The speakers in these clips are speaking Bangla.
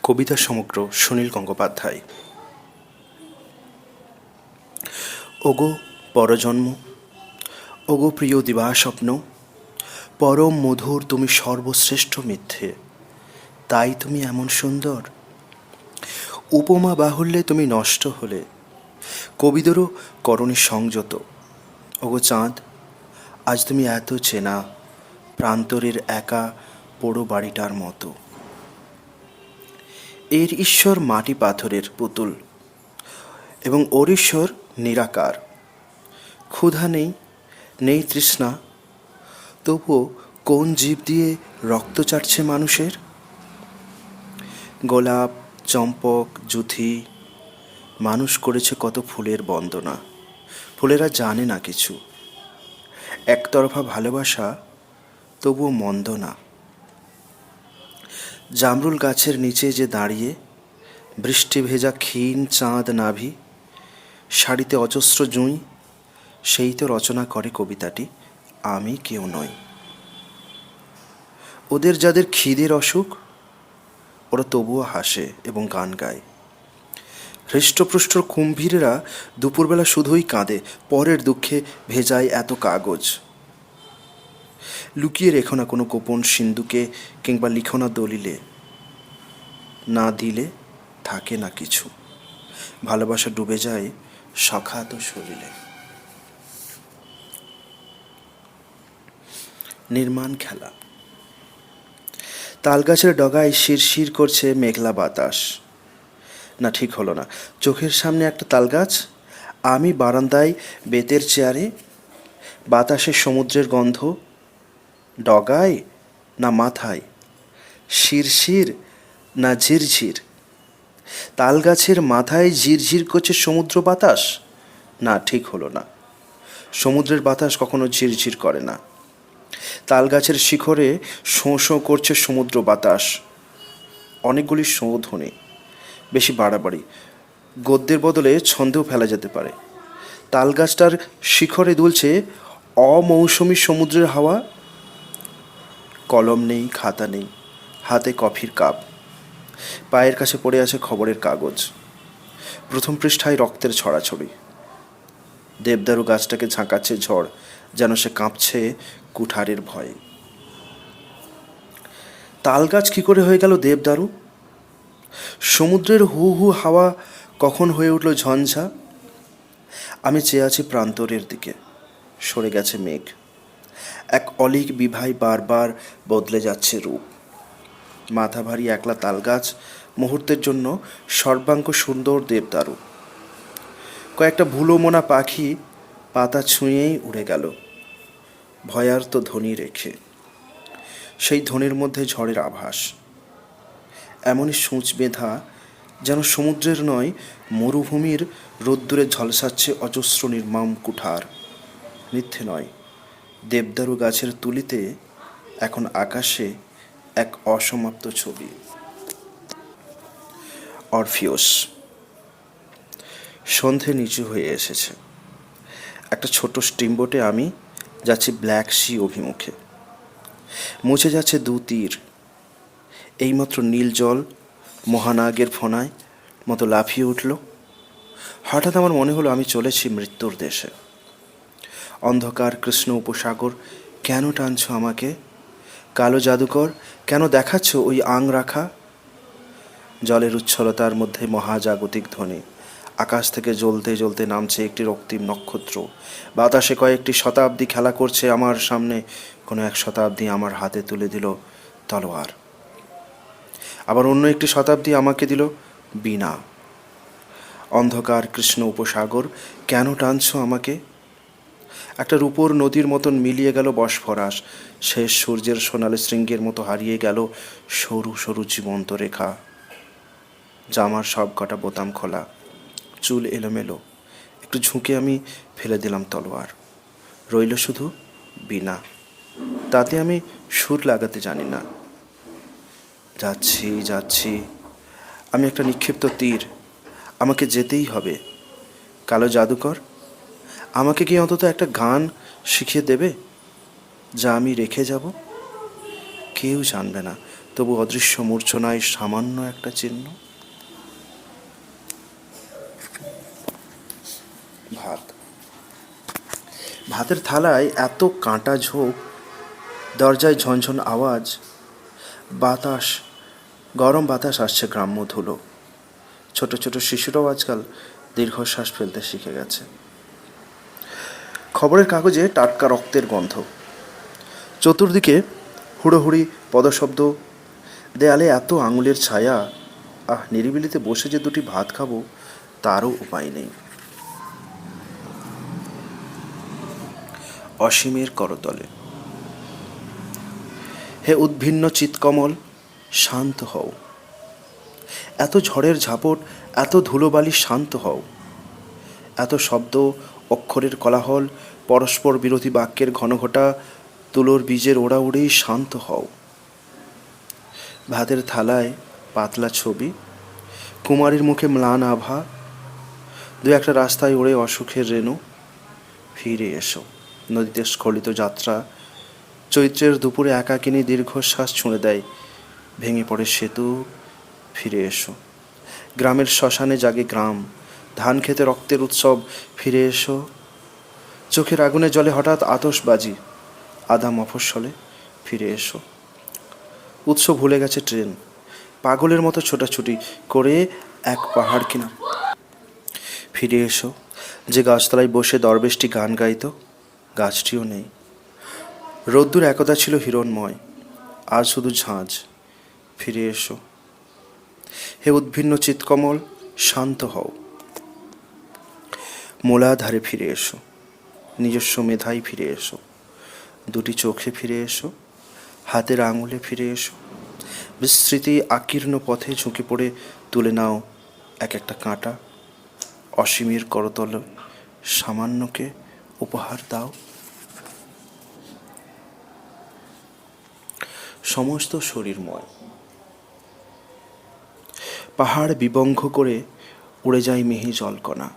কবিতা সমগ্র সুনীল গঙ্গোপাধ্যায়। ওগো পরজন্ম, ওগো প্রিয় দিবাস্বপ্ন, পরম মধুর তুমি সর্বশ্রেষ্ঠ মিথ্যে, তাই তুমি এমন সুন্দর। উপমা বাহুল্যে তুমি নষ্ট হলে, কবিদেরও করণে সংযত। ওগো চাঁদ, আজ তুমি এত চেনা, প্রান্তরের একা পোড়ো বাড়িটার মতো। এর ঈশ্বর মাটি পাথরের পুতুল এবং ওর ঈশ্বর নিরাকার। ক্ষুধা নেই, নেই তৃষ্ণা, তবুও কোন জীব দিয়ে রক্ত চাটছে মানুষের? গোলাপ, চম্পক, যুথি মানুষ করেছে কত ফুলের বন্দনা। ফুলেরা জানে না কিছু, একতরফা ভালোবাসা তবুও মন্দ না। জামরুল গাছের নিচে যে দাঁড়িয়ে, বৃষ্টি ভেজা ক্ষীণ চাঁদ নাভি, শাড়িতে অজস্র জুঁই, সেই তো রচনা করে কবিতাটি আমি কেউ নই। ওদের যাদের খিদের অসুখ, ওরা তবুও হাসে এবং গান গায়। হৃষ্টপুষ্ট কুম্ভীরেরা দুপুরবেলা শুধুই কাঁদে, পরের দুঃখে ভেজায় এত কাগজ। লুকিয়ে রেখো না কোনো গোপন সিন্ধুকে, কিংবা লিখো না দলিলে, না দিলে থাকে না কিছু, ভালোবাসা ডুবে যায় সখাত সলিলে। নির্মাণ খেলা। তালগাছের ডগায় শিরশির করছে মেঘলা বাতাস। না, ঠিক হলো না। চোখের সামনে একটা তালগাছ, আমি বারান্দায় বেতের চেয়ারে, বাতাসে সমুদ্রের গন্ধ, ডগায় না মাথায়, শিরশির না ঝিরঝির। তালগাছের মাথায় ঝিরঝির করছে সমুদ্র বাতাস। না, ঠিক হলো না। সমুদ্রের বাতাস কখনো ঝিরঝির করে না। তালগাছের শিখরে শোঁ শোঁ করছে সমুদ্র বাতাস। অনেকগুলি শোঁ ধ্বনি, বেশি বাড়াবাড়ি, গদ্যের বদলে ছন্দেও ফেলা যেতে পারে। তালগাছটার শিখরে দুলছে অমৌসুমী সমুদ্রের হাওয়া। কলম নেই, খাতা নেই, হাতে কফির কাপ, পায়ের কাছে পড়ে আছে খবরের কাগজ। প্রথম পৃষ্ঠায় রক্তের ছড়াছড়ি। দেবদারু গাছটাকে ঝাঁকাচ্ছে ঝড়, যেন সে কাঁপছে কুঠারের ভয়ে। তালগাছ কি করে হয়ে গেল দেবদারু? সমুদ্রের হু হু হাওয়া কখন হয়ে উঠল ঝঞ্ঝা? আমি চেয়ে আছি প্রান্তরের দিকে, সরে গেছে মেঘ। এক অলিক বিভাই বারবার বদলে যাচ্ছে রূপ। মাথা ভারী একলা তালগাছ, মুহূর্তের জন্য সর্বাঙ্গ সুন্দর দেবদারু। কয়েকটা ভুলো মোনা পাখি পাতা ছুঁয়েই উড়ে গেল, ভয়ার্ত ধ্বনি রেখে। সেই ধ্বনির মধ্যে ঝড়ের আভাস। এমনই সূঁচ বেঁধা, যেন সমুদ্রের নয়, মরুভূমির রোদ্দুরে ঝলসাচ্ছে অজস্র নির্মম কুঠার। মিথ্যে নয়, দেবদারু গাছের তুলিতে এখন আকাশে এক অসমাপ্ত ছবি। অরফিউস। সন্ধে নিচু হয়ে এসেছে। একটা ছোট স্টিমবোটে আমি যাচ্ছি ব্ল্যাক সি অভিমুখে। মুছে যাচ্ছে দু তীর। এইমাত্র নীল জল মহানাগের ফোনায় মতো লাফিয়ে উঠল। হঠাৎ আমার মনে হলো আমি চলেছি মৃত্যুর দেশে। অন্ধকার কৃষ্ণ উপসাগর, কেন টানছ আমাকে? কালো জাদুকর, কেন দেখাচ্ছ ওই আং রাখা? জলের উচ্ছলতার মধ্যে মহাজাগতিক ধ্বনি। আকাশ থেকে জ্বলতে জ্বলতে নামছে একটি রক্তিম নক্ষত্র। বাতাসে কয়েকটি শতাব্দী খেলা করছে আমার সামনে। কোনো এক শতাব্দী আমার হাতে তুলে দিল তলোয়ার, আবার অন্য একটি শতাব্দী আমাকে দিল বীণা। অন্ধকার কৃষ্ণ উপসাগর, কেন টানছ আমাকে? একটা রূপোর নদীর মতন মিলিয়ে গেল বসফরাস। শেষ সূর্যের সোনালি শৃঙ্গের মতো হারিয়ে গেল সরু সরু জীবন্ত রেখা। জামার সব কটা বোতাম খোলা, চুল এলোমেলো। একটু ঝুঁকে আমি ফেলে দিলাম তলোয়ার। রইল শুধু বীণা। তাতে আমি সুর লাগাতে জানি না। যাচ্ছি যাচ্ছি, আমি একটা নিক্ষিপ্ত তীর। আমাকে যেতেই হবে। কালো জাদুকর, আমাকে কি অন্তত একটা গান শিখিয়ে দেবে, যা আমি রেখে যাব? কেউ জানবে না, তবু অদৃশ্য মূর্ছনায় সামান্য একটা চিহ্ন। ভাত। ভাতের থালায় এত কাঁটা ঝোঁক, দরজায় ঝনঝন আওয়াজ, বাতাস, গরম বাতাস আসছে গ্রাম্য ধুলো। ছোট ছোট শিশুরাও আজকাল দীর্ঘশ্বাস ফেলতে শিখে গেছে। খবরের কাগজে টাটকা রক্তের গন্ধ, চতুর্দিকে হুড়োহুড়ি পদশব্দ, দেয়ালে এত আঙুলের ছায়া। নিরিবিলিতে বসে যে দুটি ভাত খাবো তারও উপায় নেই। অসীমের করতলে। হে উদ্ভিন্ন চিৎকমল, শান্ত হও। এত ঝড়ের ঝাপট, এত ধুলোবালি, শান্ত হও। এত শব্দ, অক্ষরের কোলাহল, পরস্পর বিরোধী বাক্যের ঘনঘটা, তুলোর বীজের ওড়াউড়ি, শান্ত হও। ভাতের থালায় পাতলা ছবি, কুমারীর মুখে ম্লান আভা, দু একটা রাস্তায় ওড়ে অসুখের রেণু। ফিরে এসো। নদীতে স্খলিত যাত্রা, চৈত্রের দুপুরে একাকিনী দীর্ঘশ্বাস ছুঁড়ে দেয়। ভেঙে পড়ে সেতু। ফিরে এসো। গ্রামের শ্মশানে জাগে গ্রাম, ধান খেতে রক্তের উৎসব। ফিরে এসো। চোখের আগুনে জ্বলে হঠাৎ আতশবাজি, আধা মফস্বলে। ফিরে এসো। উৎস ভুলে গেছে ট্রেন, পাগলের মতো ছোটাছুটি করে এক পাহাড় কিনার। ফিরে এসো। যে গাছতলায় বসে দরবেশটি গান গাইত, গাছটিও নেই। রোদ্দুর একদা ছিল হিরণময়, আর শুধু ঝাঁঝ। ফিরে এসো। হে উদ্ভিন্ন চিৎকমল, শান্ত হও। মূলাধারে ফিরে এসো। নিজস্ব মেধায় ফিরে এসো। দুটি চোখে ফিরে এসো। হাতের আঙুলে ফিরে এসো। বিস্মৃতি আকীর্ণ পথে ঝুঁকে পড়ে তুলে নাও এক একটা কাঁটা। অসীমের করতল সামান্যকে উপহার দাও। সমস্ত শরীরময়। পাহাড় বিবঙ্গ করে উড়ে যায় মিহি জলকণা।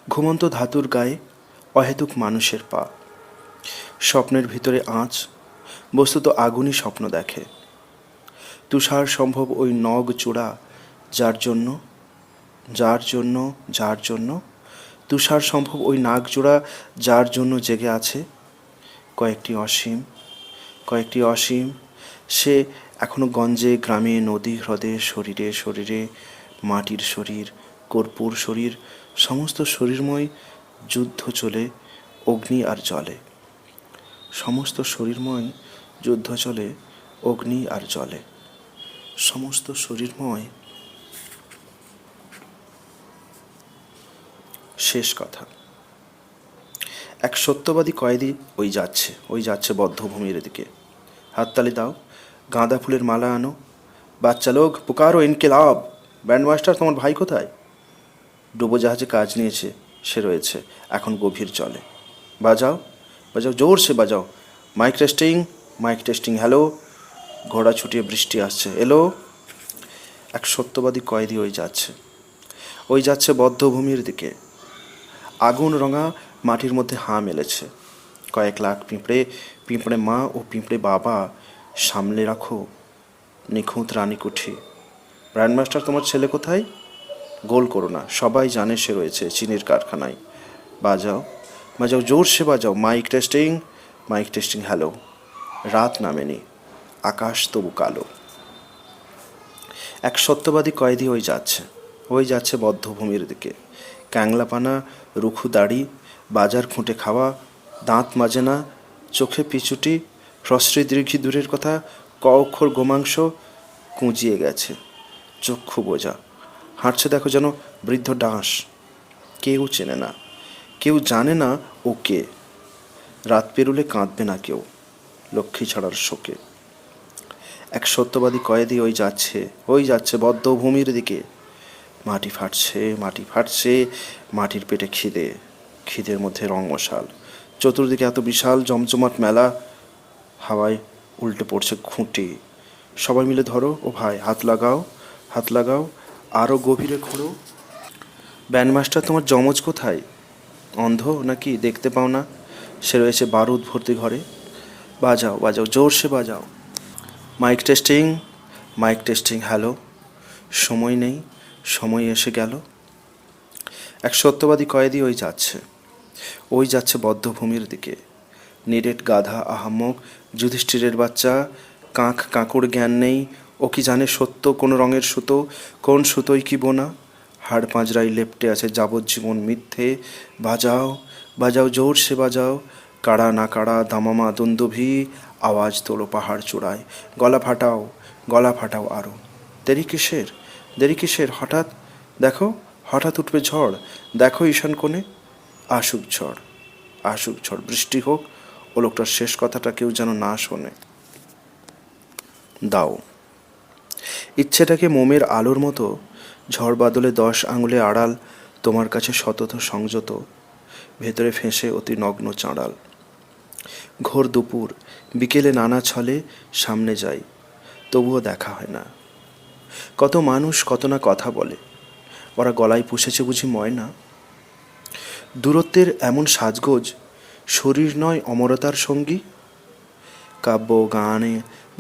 ঘুমন্ত ধাতুর গায়ে অহেতুক মানুষের পা। স্বপ্নের ভিতরে আঁচ, বস্তুত আগুনই স্বপ্ন দেখে। তুষার সম্ভব ওই নগ চূড়া, যার জন্য যার জন্য যার জন্য তুষার সম্ভব ওই নাগজোড়া, যার জন্য জেগে আছে কয়েকটি অসীম, কয়েকটি অসীম। সে এখনো গঞ্জে, গ্রামে, নদী হ্রদে, শরীরে শরীরে, মাটির শরীর, কর্পূর শরীর, সমস্ত শরীরময় যুদ্ধ চলে অগ্নি আর জলে। সমস্ত শরীরময় যুদ্ধ চলে অগ্নি আর জলে। সমস্ত শরীরময়। শেষ কথা। এক সত্যবাদী কয়েদি ওই যাচ্ছে বদ্ধভূমির দিকে। হাততালি দাও, গাঁদা ফুলের মালা আনো। বাচ্চা লোক পুকারো ইনকিলাব। ব্যান্ডমাস্টার তোমার ভাই কোথায়? ডুবোজাহাজে কাজ নিয়েছে, সে রয়েছে এখন গভীর জলে। বাজাও বাজাও, জোরসে বাজাও। Mic testing, mic testing, hello. ঘোড়া ছুটিয়ে বৃষ্টি আসছে, এলো। এক সত্যবাদী কয়েদি ওই যাচ্ছে বদ্ধভূমির দিকে। আগুন রঙা মাটির মধ্যে হাঁ মেলেছে। কয়েক লাখ পিঁপড়ে, পিঁপড়ে মা ও পিঁপড়ে বাবা। সামলে রাখো নিখুঁত রানীকুঠি। ব্র্যান্ডমাস্টার তোমার ছেলে কোথায়? গোল করো না, সবাই জানে সে রয়েছে চিনির কারখানায়। বাজাও বাজাও, জোরসে বাজাও। Mic testing, mic testing, hello. রাত নামেনি, আকাশ তবু কালো। এক সত্যবাদী কয়েদি ওই যাচ্ছে বদ্ধভূমির দিকে। ক্যাংলাপানা, রুখু দাড়ি, বাজার খুঁটে খাওয়া, দাঁত মাজে না, চোখে পিছুটি, হ্রস্বী দীর্ঘি দূরের কথা, ক অক্ষর গোমাংস কুঁজিয়ে গেছে, চক্ষু বোঝা। হাঁটছে দেখো যেন বৃদ্ধ ডাঁশ। কেউ চেনে না, কেউ জানে না ও কে। রাত পেরুলে কাঁদবে না কেউ লক্ষ্মী ছাড়ার শোকে। এক সত্যবাদী কয়েদি ওই যাচ্ছে বদ্ধভূমির দিকে। মাটি ফাটছে, মাটি ফাটছে, মাটির পেটে খিদে, খিদের মধ্যে রং মশাল। চতুর্দিকে এত বিশাল জমজমাট মেলা, হাওয়ায় উল্টে পড়ছে খুঁটি। সবাই মিলে ধরো ও ভাই, হাত লাগাও, হাত লাগাও, আরও গভীরে খোঁড়ো। ব্যান্ডমাস্টার তোমার যমজ কোথায়? অন্ধ নাকি, দেখতে পাও না? সে রয়েছে বারুদ ভর্তি ঘরে। বাজাও বাজাও, জোরসে বাজাও। Mic testing, mic testing, hello. সময় নেই, সময় এসে গেল। এক সত্যবাদী কয়েদি ওই যাচ্ছে বদ্ধভূমির দিকে। নিরেট গাধা আহাম্মক যুধিষ্ঠিরের বাচ্চা, কাঁক কাঁকুর জ্ঞান নেই। ও কি জানে সত্য কোন রঙের সুতো, কোন সুতোই কি বোনা। হাড় পাঁজরাই লেপ্টে আছে যাবজ্জীবন মিথ্যে। বাজাও বাজাও জোরসে বাজাও, কাড়া না কাড়া দামামা দুন্দুভি, আওয়াজ তোলো পাহাড় চূড়ায়, গলা ফাটাও আরও। দেরি কিসের, দেরি কিসের, হঠাৎ দেখো, হঠাৎ উঠবে ঝড়, দেখো ঈশান কোণে। আসুক ঝড়, আসুক ঝড়, বৃষ্টি হোক, ও লোকটার শেষ কথাটা কেউ যেন না শোনে। দাও। ইচ্ছেটাকে মোমের আলোর মতো ঝড় বাদলে 10 আঙুলে আড়াল, তোমার কাছে সতত সংযত, ভেতরে ফেঁসে অতি নগ্ন চাঁড়াল। ঘোর দুপুর, বিকেলে নানা ছলে সামনে যাই, তবুও দেখা হয় না। কত মানুষ কত না কথা বলে, ওরা গলায় পুষেছে বুঝি ময়না। দূরত্বের এমন সাজগোজ, শরীর নয় অমরতার সঙ্গী। কাব্য গানে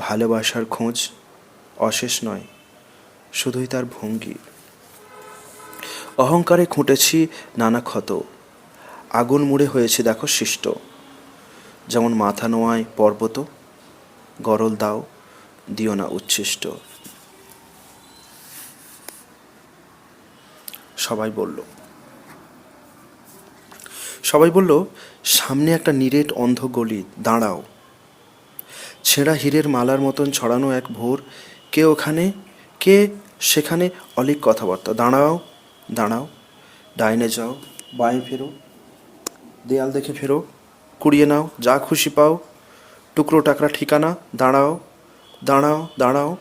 ভালোবাসার খোঁজ অশেষ নয়, শুধুই তার ভঙ্গি। অহংকারে খুঁটেছি নানা ক্ষত, আগুন মুড়ে হয়েছে দেখো শিষ্ট। যেমন মাথা নোয়ায় পর্বত, গরল দাও, দিও না উচ্ছিষ্ট। সবাই বলল সামনে একটা নিরেট অন্ধ গলি, দাঁড়াও। ছেঁড়া হীরের মালার মতন ছড়ানো এক ভোর, কে ওখানে, কে সেখানে, অলিক কথাবার্তা। দাঁড়াও দাঁড়াও, ডাইনে যাও, বাঁয়ে ফেরো, দেয়াল দেখে ফেরো, কুড়িয়ে নাও যা খুশি পাও, টুকরো টাকরা ঠিকানা। দাঁড়াও দাঁড়াও দাঁড়াও।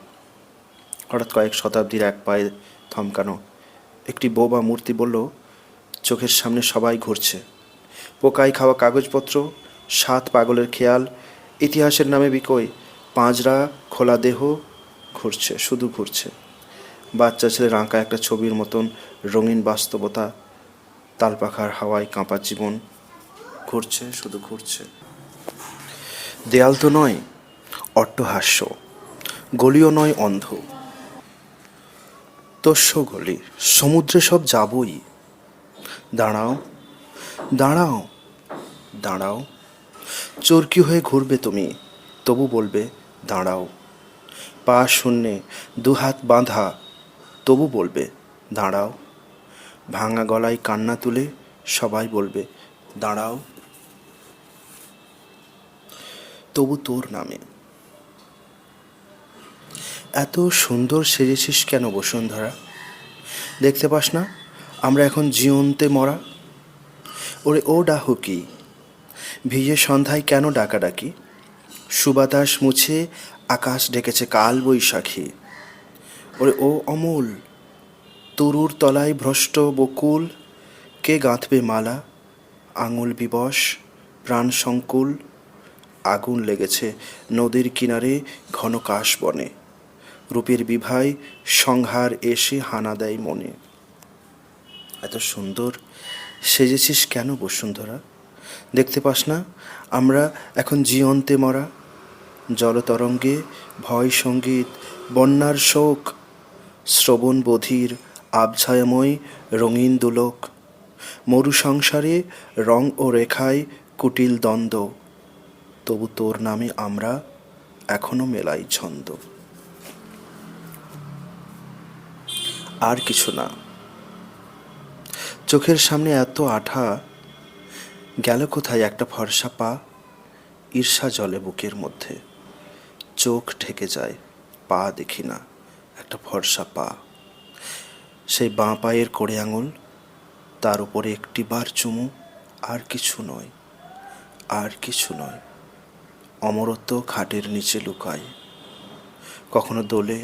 হঠাৎ কয়েক শতাব্দীর এক পায়ে থমকানো একটি বোবা মূর্তি বলল, চোখের সামনে সবাই ঘুরছে, পোকায় খাওয়া কাগজপত্র, 7 পাগলের খেয়াল, ইতিহাসের নামে বিকই, পাঁজরা খোলা দেহ, ঘুরছে, শুধু ঘুরছে। বাচ্চা ছেলের আঁকা একটা ছবির মতন রঙিন বাস্তবতা, তালপাখার হাওয়ায় কাঁপা জীবন, ঘুরছে, শুধু ঘুরছে। দেয়াল তো নয় অট্টহাস্য, গলিও নয় অন্ধ, তস্য গলি, সমুদ্রে সব যাবই। দাঁড়াও দাঁড়াও দাঁড়াও, চরকি হয়ে ঘুরবে তুমি, তবু বলবে দাঁড়াও। পা শূন্যে, 2 হাত বাঁধা, তবু বলবে দাঁড়াও। ভাঙা গলায় কান্না তুলে সবাই বলবে দাঁড়াও। তবু তোর নামে। এত সুন্দর সেজেছিস কেন বসুন্ধরা, দেখতে পাস না আমরা এখন জীবন্তে মরা। ওরে ও ডাহুকি, ভিজে সন্ধ্যায় কেন ডাকাডাকি, সুবাতাস মুছে আকাশ ডেকেছে কাল বৈশাখী। ওরে ও অমূল, তরুর তলায় ভ্রষ্ট বকুল, কে গাঁথবে মালা, আঙুল বিবশ প্রাণ সংকুল। আগুন লেগেছে নদীর কিনারে ঘন কাশ বনে, রূপের বিভাই সংহার এসে হানা দেয় মনে। এত সুন্দর সেজেছিস কেন বসুন্ধরা, দেখতে পাস না আমরা এখন জীবন্তে মরা। জলতরঙ্গে ভয় সঙ্গীত, বন্যার শোক, শ্রবণ বধির আবছায়াময় রঙিন দুলোক। মরু সংসারে রং ও রেখায় কুটিল দ্বন্দ্ব, তবু তোর নামে আমরা এখনো মেলাই ছন্দ। আর কিছু না, চোখের সামনে এত আঠা, গেল কোথায় একটা ফর্সা পা। ঈর্ষা জলে বুকের মধ্যে, চোখ ঠেকে যায়, পা দেখি না, একটা ফর্সা পা। সেই বাঁ পায়ের কড়ে আঙুল, তার উপরে একটিবার চুমু, আর কিছু নয়, আর কিছু নয়। অমরত্ব খাটের নিচে লুকায়, কখনো দোলে,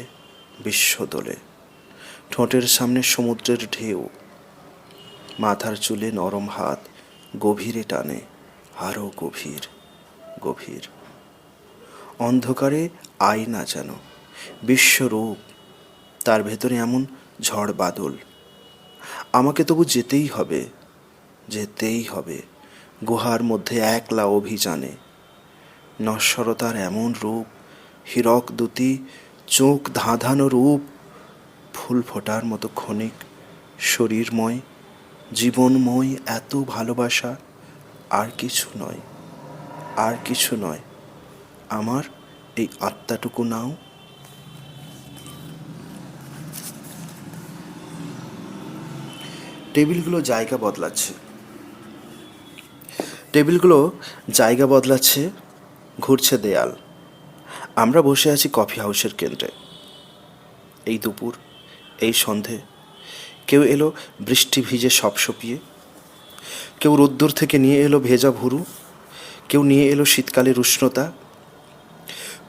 বিশ্ব দোলে। ঠোঁটের সামনে সমুদ্রের ঢেউ, মাথার চুলে নরম হাত গভীরে টানে, আরও গভীর গভীর। অন্ধকারে আয়না যেন বিশ্বরূপ, তার ভেতরে এমন ঝড় বাদল। আমাকে তবু যেতেই হবে, যেতেই হবে, গুহার মধ্যে একলা অভিযানে। নশ্বরতার এমন রূপ, হীরক দুটি, চোখ ধাঁধানো রূপ, ফুল ফোটার মতো ক্ষণিক, শরীরময়, জীবনময় এত ভালোবাসা, আর কিছু নয়, আর কিছু নয়, আমার এই আত্মাটুকু নাও। টেবিলগুলো জায়গা বদলাচ্ছে, টেবিলগুলো জায়গা বদলাচ্ছে, ঘুরছে দেয়াল। আমরা বসে আছি কফি হাউসের কেন্দ্রে। এই দুপুর, এই সন্ধে, কেউ এলো বৃষ্টি ভিজে সপসপিয়ে, কেউ রোদ্দুর থেকে নিয়ে এলো ভেজা ভুরু, কেউ নিয়ে এলো শীতকালের উষ্ণতা।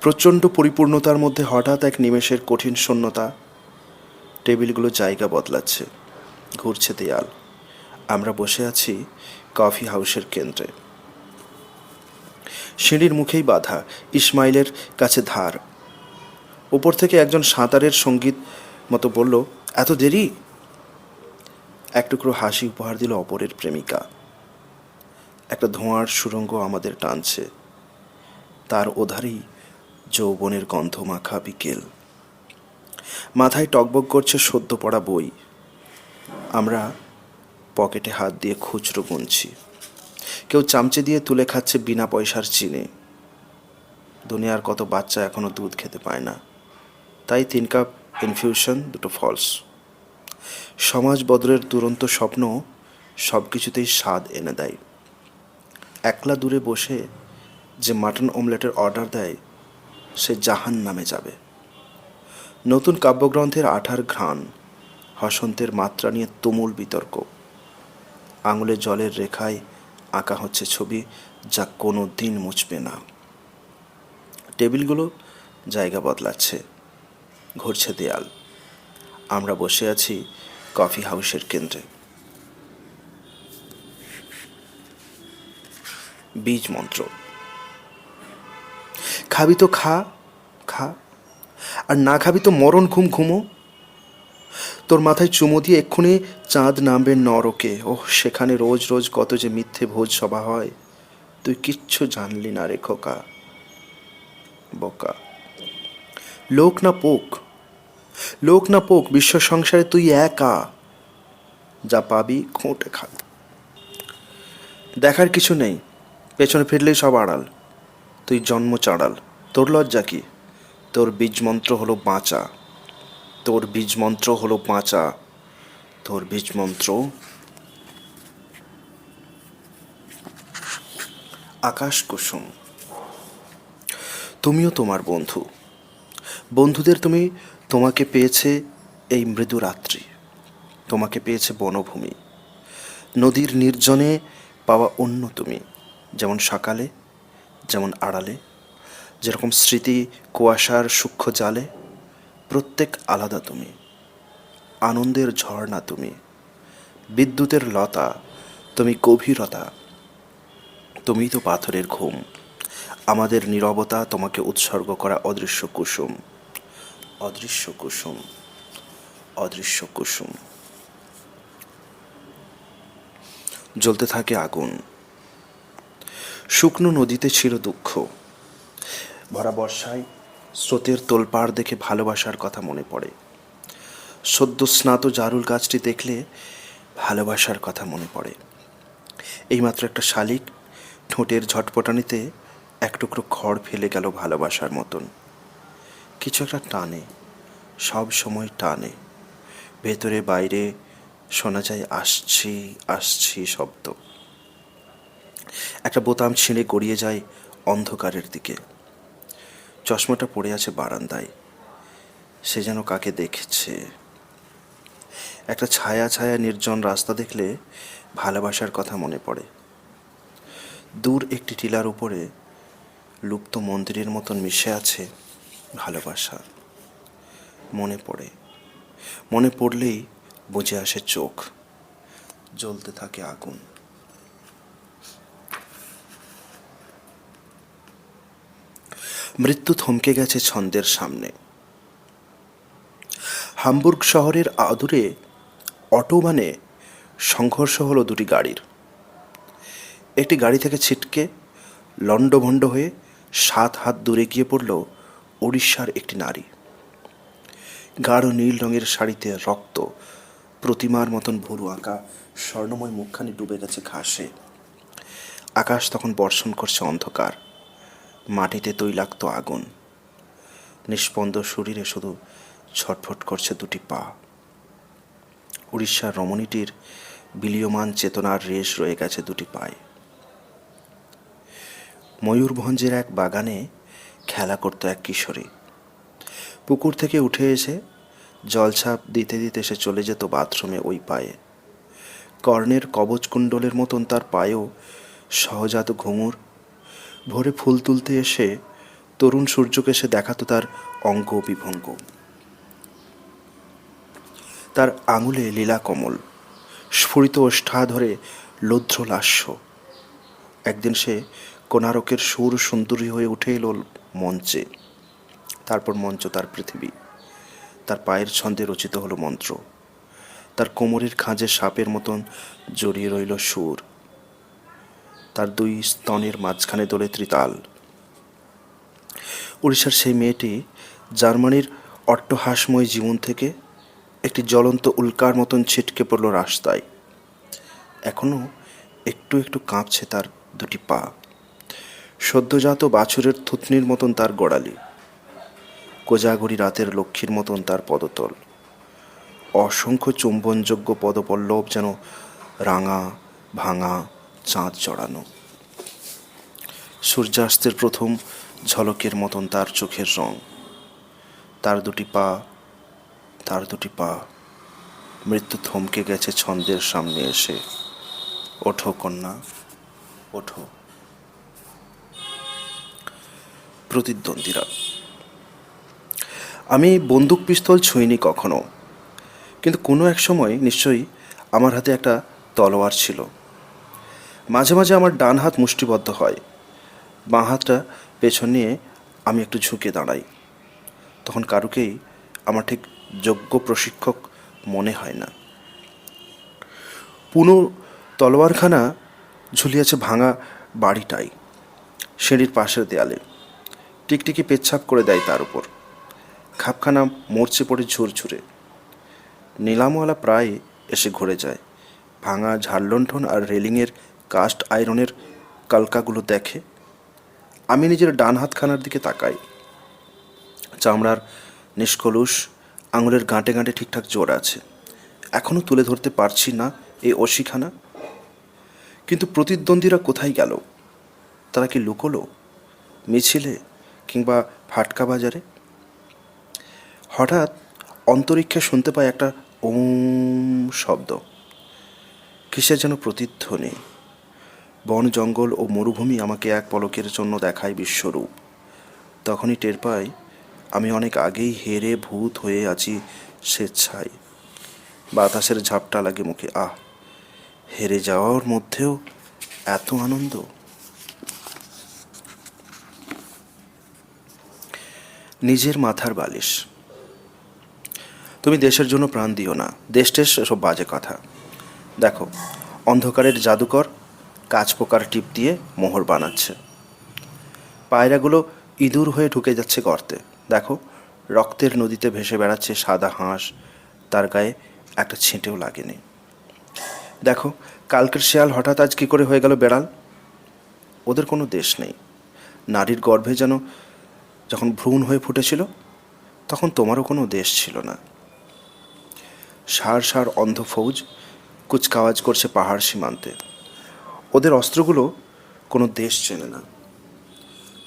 প্রচণ্ড পরিপূর্ণতার মধ্যে হঠাৎ এক নিমেষের কঠিন শূন্যতা। টেবিলগুলো জায়গা বদলাচ্ছে, ঘুরছে দেয়াল। আমরা বসে আছি কফি হাউসের কেন্দ্রে। সিঁড়ির মুখেই বাধা, ইসমাইলের কাছে ধার। উপর থেকে একজন সাঁতারের সঙ্গীত মতো বলল, এত দেরি? এক টুকরো হাসি উপহার দিল অপরের প্রেমিকা। একটা ধোঁয়ার সুড়ঙ্গ আমাদের টানছে, তার ওধারেই যৌবনের গন্ধ মাখা বিকেল। মাথায় টকবক করছে সদ্য পড়া বই। আমরা পকেটে হাত দিয়ে খুচরো গুনছি। কেউ চামচে দিয়ে তুলে খাচ্ছে বিনা পয়সার চিনি। দুনিয়ার কত বাচ্চা এখনো দুধ খেতে পায় না, তাই 3 কাপ ইনফিউশন, 2 ফলস। সমাজ বদলের দুরন্ত স্বপ্ন সব কিছুতেই স্বাদ এনে দেয়। একলা দূরে বসে যে মাটন অমলেটের অর্ডার দেয়, সে জাহান নামে যাবে। নতুন কাব্যগ্রন্থের আঠার ঘ্রাণ, হসন্তের মাত্রা নিয়ে তুমুল বিতর্ক। আঙুলে জলের রেখায় আঁকা হচ্ছে ছবি, যা কোনো দিন মুছবে না। টেবিলগুলো জায়গা বদলাচ্ছে, ঘুরছে দেয়াল। আমরা বসে আছি কফি হাউসের কেন্দ্রে। বীজ মন্ত্র। খাবি তো খা, খা, আর না খাবি তো মরণ ঘুম ঘুমো। তোর মাথায় চুমো দিয়ে এক্ষুনি চাঁদ নামবে নরকে। ওহ, সেখানে রোজ রোজ কত যে মিথ্যে ভোজ সভা হয়, তুই কিচ্ছু জানলি না রে খোকা, বোকা। লোক না পোক, লোক না পোক, বিশ্ব সংসারে তুই একা। যা পাবি খোঁটে খা। দেখার কিছু নেই, পেছনে ফিরলেই সব আড়াল। তুই জন্ম চাড়াল, তোর লজ্জা কি? তোর বীজ মন্ত্র হলো বাঁচা, তোর বীজ মন্ত্র হলো বাঁচা, তোর বীজ মন্ত্র। আকাশ কুসুম। তুমিও তোমার বন্ধু, বন্ধুদের তুমি, তোমাকে পেয়েছে এই মৃদু রাত্রি, তোমাকে পেয়েছে বনভূমি, নদীর নির্জনে পাওয়া অন্য তুমি। যেমন সকালে, যেমন আড়ালে, যেরকম স্মৃতি কুয়াশার সূক্ষ্ম জালে, প্রত্যেক আলাদা তুমি। আনন্দের ঝর্ণা তুমি, বিদ্যুতের লতা তুমি, গভীরতা তুমি তো পাথরের ঘুম। আমাদের নীরবতা তোমাকে উৎসর্গ করা অদৃশ্য কুসুম, অদৃশ্য কুসুম, অদৃশ্য কুসুম। জ্বলতে থাকে আগুন। শুকনো নদীতে ছিল দুঃখ। ভরা বর্ষায় স্রোতের তোলপাড় দেখে ভালোবাসার কথা মনে পড়ে। সদ্য স্নাত জারুল গাছটি দেখলে ভালোবাসার কথা মনে পড়ে। এইমাত্র একটা শালিক ঠোঁটের ঝটপটানিতে এক টুকরো খড় ফেলে গেল ভালোবাসার মতন। কিছু একটা টানে, সব সময় টানে। ভেতরে বাইরে শোনা যায় আসছি আসছি শব্দ। একটা বোতাম ছিঁড়ে গড়িয়ে যায় অন্ধকারের দিকে। চশমাটা পড়ে আছে বারান্দায়, সে যেন কাকে দেখছে। একটা ছায়া ছায়া নির্জন রাস্তা দেখলে ভালোবাসার কথা মনে পড়ে। দূর একটি টিলার উপরে লুপ্ত মন্দিরের মতন মিশে আছে ভালোবাসা। মনে পড়ে, মনে পড়লেই বুঝে আসে চোখ। জ্বলতে থাকে আগুন। মৃত্যু থমকে গেছে ছন্দের সামনে। হামবুর্গ শহরের আদুরে অটোবানে সংঘর্ষ হলো দুটি গাড়ির। একটি গাড়ি থেকে ছিটকে লণ্ডভণ্ড হয়ে 7 হাত দূরে গিয়ে পড়ল উড়িষ্যার একটি নারী। গাঢ় নীল রঙের শাড়িতে রক্ত প্রতিমার মতন ভুরু আঁকা স্বর্ণময় মুখখানি ডুবে গেছে ঘাসে। আকাশ তখন বর্ষণ করছে অন্ধকার, মাটিতে তৈলাক্ত আগুন। নিস্পন্দ শরীরে শুধু ছটফট করছে দুটি পা। উড়িষ্যার রমণীটির বিলীয়মান চেতনার রেশ রয়ে গেছে দুটি পায়ে। ময়ূরভঞ্জের এক বাগানে খেলা করত এক কিশোরী। পুকুর থেকে উঠে এসে জলছাপ দিতে দিতে সে চলে যেত বাথরুমে ওই পায়ে। কর্ণের কবচকুণ্ডলের মতন তার পায়েও সহজাত ঘুঙুর। ভোরে ফুল তুলতে এসে তরুণ সূর্যকে সে দেখাতো তার অঙ্গ বিভঙ্গ। তার আঙুলে লীলা কমল, স্ফুরিত ওষ্ঠা ধরে লৌধ্র লাস্য। একদিন সে কোণারকের সুর সুন্দরী হয়ে উঠে এলো মঞ্চে। তারপর মঞ্চ তার পৃথিবী। তার পায়ের ছন্দে রচিত হলো মন্ত্র। তার কোমরের খাঁজে সাপের মতন জড়িয়ে রইল সুর। তার দুই স্তনের মাঝখানে দোলে ত্রিতাল। উড়িষ্যার সেই মেয়েটি জার্মানির অট্টহাসময় জীবন থেকে একটি জ্বলন্ত উল্কার মতন ছিটকে পড়ল রাস্তায়। এখনও একটু একটু কাঁপছে তার দুটি পা। সদ্যজাত বাছুরের থুতনির মতন তার গোড়ালি। কোজাগরি রাতের লক্ষ্মীর মতন তার পদতল। অসংখ্য চুম্বনযোগ্য পদপল্লব যেন রাঙা ভাঙা চাঁদ জড়ানো। সূর্যাস্তের প্রথম ঝলকের মতন তার চোখের রং। তার দুটি পা, তার দুটি পা। মৃত্যু থমকে গেছে ছন্দের সামনে এসে। ওঠো কন্যা, ওঠো। প্রতিদ্বন্দ্বীরা। আমি বন্দুক পিস্তল ছুঁইনি কখনো, কিন্তু কোনো এক সময় নিশ্চয়ই আমার হাতে একটা তলোয়ার ছিল। মাঝে মাঝে আমার ডান হাত মুষ্টিবদ্ধ হয়, বাঁ হাতটা পেছন নিয়ে আমি একটু ঝুঁকে দাঁড়াই। তখন কারুকেই আমার ঠিক যোগ্য প্রশিক্ষক মনে হয় না। পুনো তলোয়ারখানা ঝুলিয়েছে ভাঙা বাড়িটাই সিঁড়ির পাশের দেয়ালে। টিকটিকি পেচ্ছাপ করে দেয় তার উপর। খাপখানা মরচে পড়ে ঝুরঝুরে। নিলামওয়ালা প্রায় এসে ঘুরে যায়। ভাঙা ঝাড়লণ্ঠন আর রেলিংয়ের কাস্ট আয়রনের কালকাগুলো দেখে। আমি নিজের ডান হাতখানার দিকে তাকাই। চামড়ার নিষ্কলুষ, আঙুলের গাঁটে গাঁটে ঠিকঠাক জোর আছে। এখনও তুলে ধরতে পারছি না এই অশিখানা। কিন্তু প্রতিদ্বন্দ্বীরা কোথায় গেল? তারা কি লুকোলো মিছিলে কিংবা ফাটকা বাজারে? হঠাৎ অন্তরিক্ষে শুনতে পাই একটা ওম শব্দ। কিসের যেন প্রতিধ্বনি। বন জঙ্গল ও মরুভূমি আমাকে এক পলকের জন্য দেখায় বিশ্বরূপ। তখনই টের পাই আমি অনেক আগেই হেরে ভূত হয়ে আছি স্বেচ্ছায়। বাতাসের ঝাপটা লাগে মুখে। আহ, হেরে যাওয়ার মধ্যেও এত আনন্দ। নিজের মাথার বালিশ। তুমি দেশের জন্য প্রাণ দিও না, দেশ টেশ সব বাজে কথা। দেখো, অন্ধকারের জাদুকর কাঁচ পোকার টিপ দিয়ে মোহর বানাচ্ছে। পায়রাগুলো ইঁদুর হয়ে ঢুকে যাচ্ছে গর্তে। দেখো, রক্তের নদীতে ভেসে বেড়াচ্ছে সাদা হাঁস, তার গায়ে একটা ছিঁটেও লাগেনি। দেখো, কালকের শেয়াল হঠাৎ আজ কী করে হয়ে গেল বেড়াল। ওদের কোনো দেশ নেই। নারীর গর্ভে যেন যখন ভ্রূণ হয়ে ফুটেছিল, তখন তোমারও কোনো দেশ ছিল না। সার সার অন্ধ ফৌজ কুচকাওয়াজ করছে পাহাড় সীমান্তে। ওদের অস্ত্রগুলো কোনো দেশ চেনে না।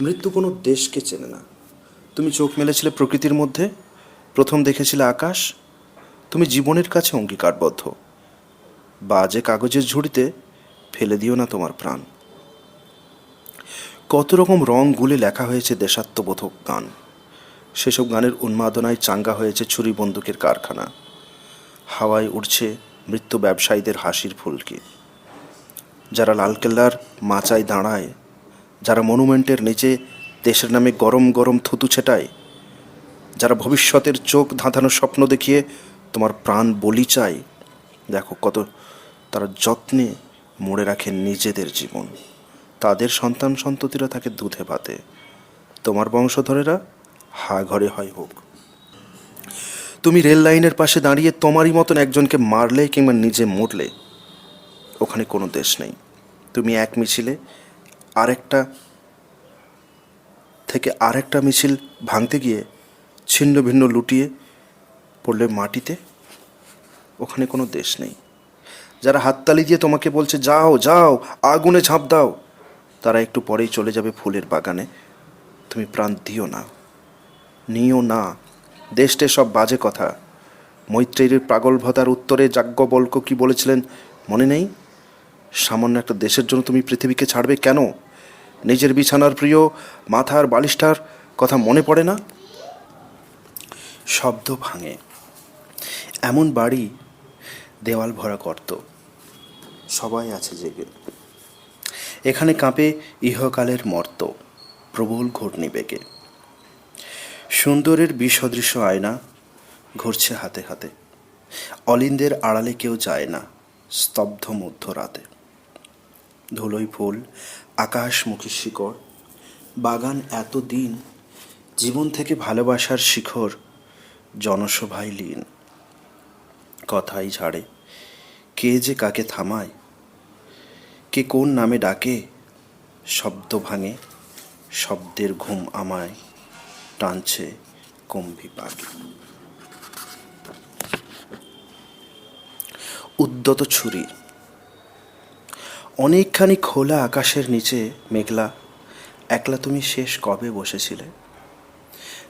মৃত্যু কোনো দেশকে চেনে না। তুমি চোখ মেলেছিলে প্রকৃতির মধ্যে, প্রথম দেখেছিলে আকাশ। তুমি জীবনের কাছে অঙ্গীকারবদ্ধ। বাজে কাগজের ঝুড়িতে ফেলে দিও না তোমার প্রাণ। কত রকম রং গুলে লেখা হয়েছে দেশাত্মবোধক গান। সেসব গানের উন্মাদনায় চাঙ্গা হয়েছে ছুরি বন্দুকের কারখানা। হাওয়ায় উড়ছে মৃত্যু ব্যবসায়ীদের হাসির ফুলকি। যারা লালকেল্লার মাচায় দাঁড়ায়, যারা মনুমেন্টের নিচে দেশের নামে গরম গরম থুতু ছেটায়, যারা ভবিষ্যতের চোখ ধাঁধানো স্বপ্ন দেখিয়ে তোমার প্রাণ বলি চায়, দেখো কত তারা যত্নে মোড়ে রাখে নিজেদের জীবন। তাদের সন্তান সন্ততিরা থাকে দুধে ভাতে। তোমার বংশধরেরা হা ঘরে হয় হোক। তুমি রেল লাইনের পাশে দাঁড়িয়ে তোমারই মতন একজনকে মারলে কিংবা নিজে মরলে, ওখানে কোনো দেশ নেই। তুমি এক মিছিলে আরেকটা থেকে আরেকটা মিছিল ভাঙতে গিয়ে ছিন্ন ভিন্ন লুটিয়ে পড়লে মাটিতে, ওখানে কোনো দেশ নেই। যারা হাততালি দিয়ে তোমাকে বলছে যাও যাও আগুনে ঝাঁপ দাও, তারা একটু পরেই চলে যাবে ফুলের বাগানে। তুমি প্রাণ দিও না, নিও না। দেশটে সব বাজে কথা। মৈত্রেয়ীর পাগলভতার উত্তরে যাজ্ঞবল্ক্য কি বলেছিলেন মনে নেই? সামান্য একটা দেশের জন্য তুমি পৃথিবীকে ছাড়বে কেন? নিজের বিছানার প্রিয় মাথার বালিশটার কথা মনে পড়ে না? শব্দ ভাঙে। এমন বাড়ি, দেওয়াল ভরা গর্ত, সবাই আছে জেগে। এখানে কাঁপে ইহকালের মর্ত, প্রবল ঘূর্ণিবেগে। সুন্দরের বিসদৃশ্য আয়না ঘুরছে হাতে হাতে। অলিন্দের আড়ালে কেউ যায় না স্তব্ধ মধ্যরাতে। ধুলোই ফুল, আকাশমুখী শিকড়, বাগান এতদিন জীবন থেকে ভালোবাসার শিখর, জনসভায় লীন। কথাই ঝাড়ে, কে যে কাকে থামায়, কে কোন নামে ডাকে। শব্দ ভাঙে, শব্দের ঘুম আমায় টানছে কম্বি পাখি। উদ্যত ছুরি। অনেকখানি খোলা আকাশের নিচে মেঘলা একলা তুমি শেষ কবে বসেছিলে?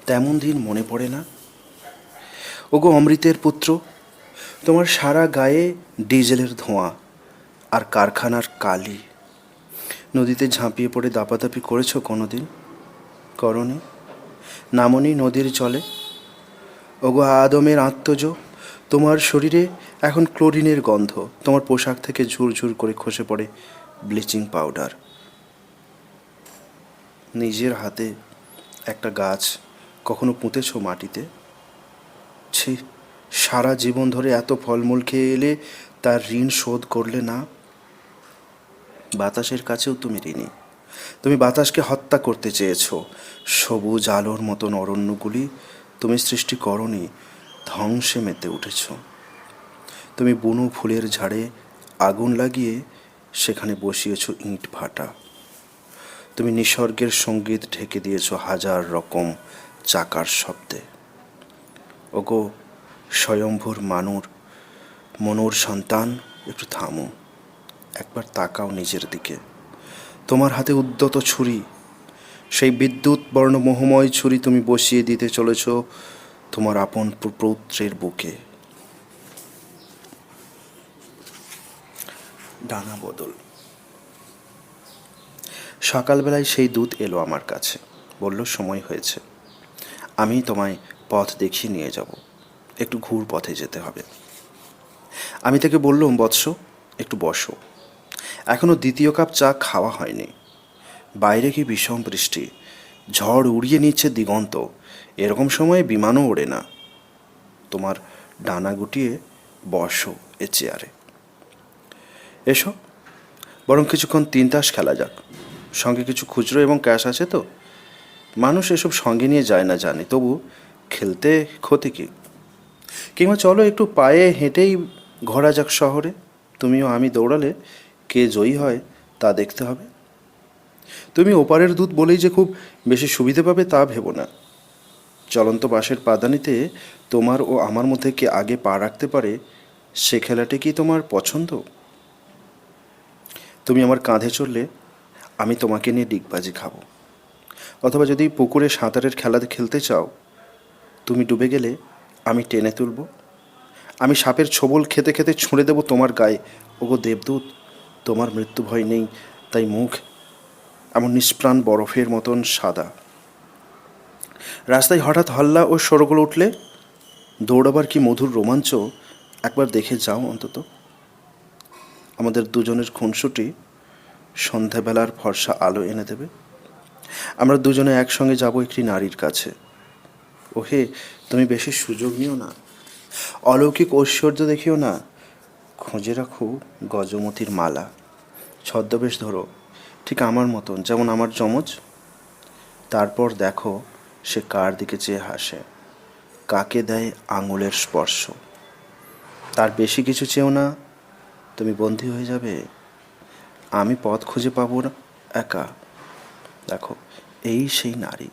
তেমন দিন মনে পড়ে না? ওগো অমৃতের পুত্র, তোমার সারা গায়ে ডিজেলের ধোঁয়া আর কারখানার কালি। নদীতে ঝাঁপিয়ে পড়ে দাপাদাপি করেছো কোনো দিন? করনি? নামনি নদীর জলে? ওগো আদমের আত্মজ, তোমার শরীরে এখন ক্লোরিনের গন্ধ। তোমার পোশাক থেকে ঝুরঝুর করে খসে পড়ে ব্লিচিং পাউডার। নিজের হাতে একটা গাছ কখনো পুঁতেছ মাটিতে? ছি, সারা জীবন ধরে এত ফলমূল খেয়ে এলে তার ঋণ শোধ করলে না। বাতাসের কাছেও তুমি ঋণী। তুমি বাতাসকে হত্যা করতে চেয়েছ। সবুজ আলোর মতন অরণ্যগুলি তুমি সৃষ্টি করনি, ধ্বংসে মেতে উঠেছ। তুমি বুনো ফুলের ঝাড়ে আগুন লাগিয়ে সেখানে বসিয়েছ ইঁট ভাটা। তুমি নিসর্গের সঙ্গীত ঢেকে দিয়েছ হাজার রকম চাকার শব্দে। ওগো স্বয়ম্ভুর মনুর সন্তান, একটু থামো, একবার তাকাও নিজের দিকে। তোমার হাতে উদ্যত ছুরি, সেই বিদ্যুৎ বর্ণ মোহময় ছুরি তুমি বসিয়ে দিতে চলেছ তোমার আপন পৌত্রের বুকে। ডানা বদল। সকালবেলায় সেই দূত এলো আমার কাছে, বলল সময় হয়েছে, আমি তোমায় পথ দেখিয়ে নিয়ে যাব, একটু ঘুর পথে যেতে হবে। আমি তাকে বললাম, বৎস একটু বসো, এখনো দ্বিতীয় কাপ চা খাওয়া হয়নি। বাইরে কি বিষম বৃষ্টি, ঝড় উড়িয়ে নিচ্ছে দিগন্ত। এরকম সময়ে বিমানও ওড়ে না। তোমার ডানা গুটিয়ে বসো এ চেয়ারে। এসো, বরং কিছুক্ষণ তিন তাস খেলা যাক। সঙ্গে কিছু খুচরো এবং ক্যাশ আছে তো? মানুষ এসব সঙ্গে নিয়ে যায় না জানি, তবু খেলতে ক্ষতি কি? কিংবা চলো একটু পায়ে হেঁটেই ঘোরা যাক শহরে। তুমিও আমি দৌড়ালে কে জয়ী হয় তা দেখতে হবে। তুমি ওপারের দূত বলেই যে খুব বেশি সুবিধে পাবে তা ভেবো না। চলন্ত বাসের পাদানিতে তোমার ও আমার মধ্যে কে আগে পা রাখতে পারে, সে খেলাটি কি তোমার পছন্দ? তুমি আমার কাঁধে চড়লে আমি তোমাকে নিয়ে ডিগবাজি খাবো। অথবা যদি পুকুরে সাঁতারের খেলা খেলতে চাও, তুমি ডুবে গেলে আমি টেনে তুলব। আমি সাপের ছোবল খেতে খেতে ছুঁড়ে দেব তোমার গায়ে। ওগো দেবদূত, তোমার মৃত্যু ভয় নেই, তাই মুখ এমন নিষ্প্রাণ বরফের মতন সাদা। রাস্তায় হঠাৎ হল্লা ও শোরগোল উঠলে দৌড়াবার কি মধুর রোমাঞ্চ, একবার দেখে যাও অন্তত। আমাদের দুজনের খুনসুটি সন্ধ্যাবেলার ফর্সা আলো এনে দেবে। আমরা দুজনে একসঙ্গে যাব একটি নারীর কাছে। ওহে, তুমি বেশি সুযোগ নিও না, অলৌকিক ঐশ্বর্য দেখিও না। খুঁজে রাখো গজমতির মালা, ছদ্মবেশ ধরো ঠিক আমার মতন, যেমন আমার যমজ। তারপর দেখো সে কার দিকে চেয়ে হাসে, কাকে দেয় আঙুলের স্পর্শ। তার বেশি কিছু চেয়েও না, তুমি বন্দী হয়ে যাবে, আমি পথ খুঁজে পাবো না একা। দেখো, এই সেই নারী,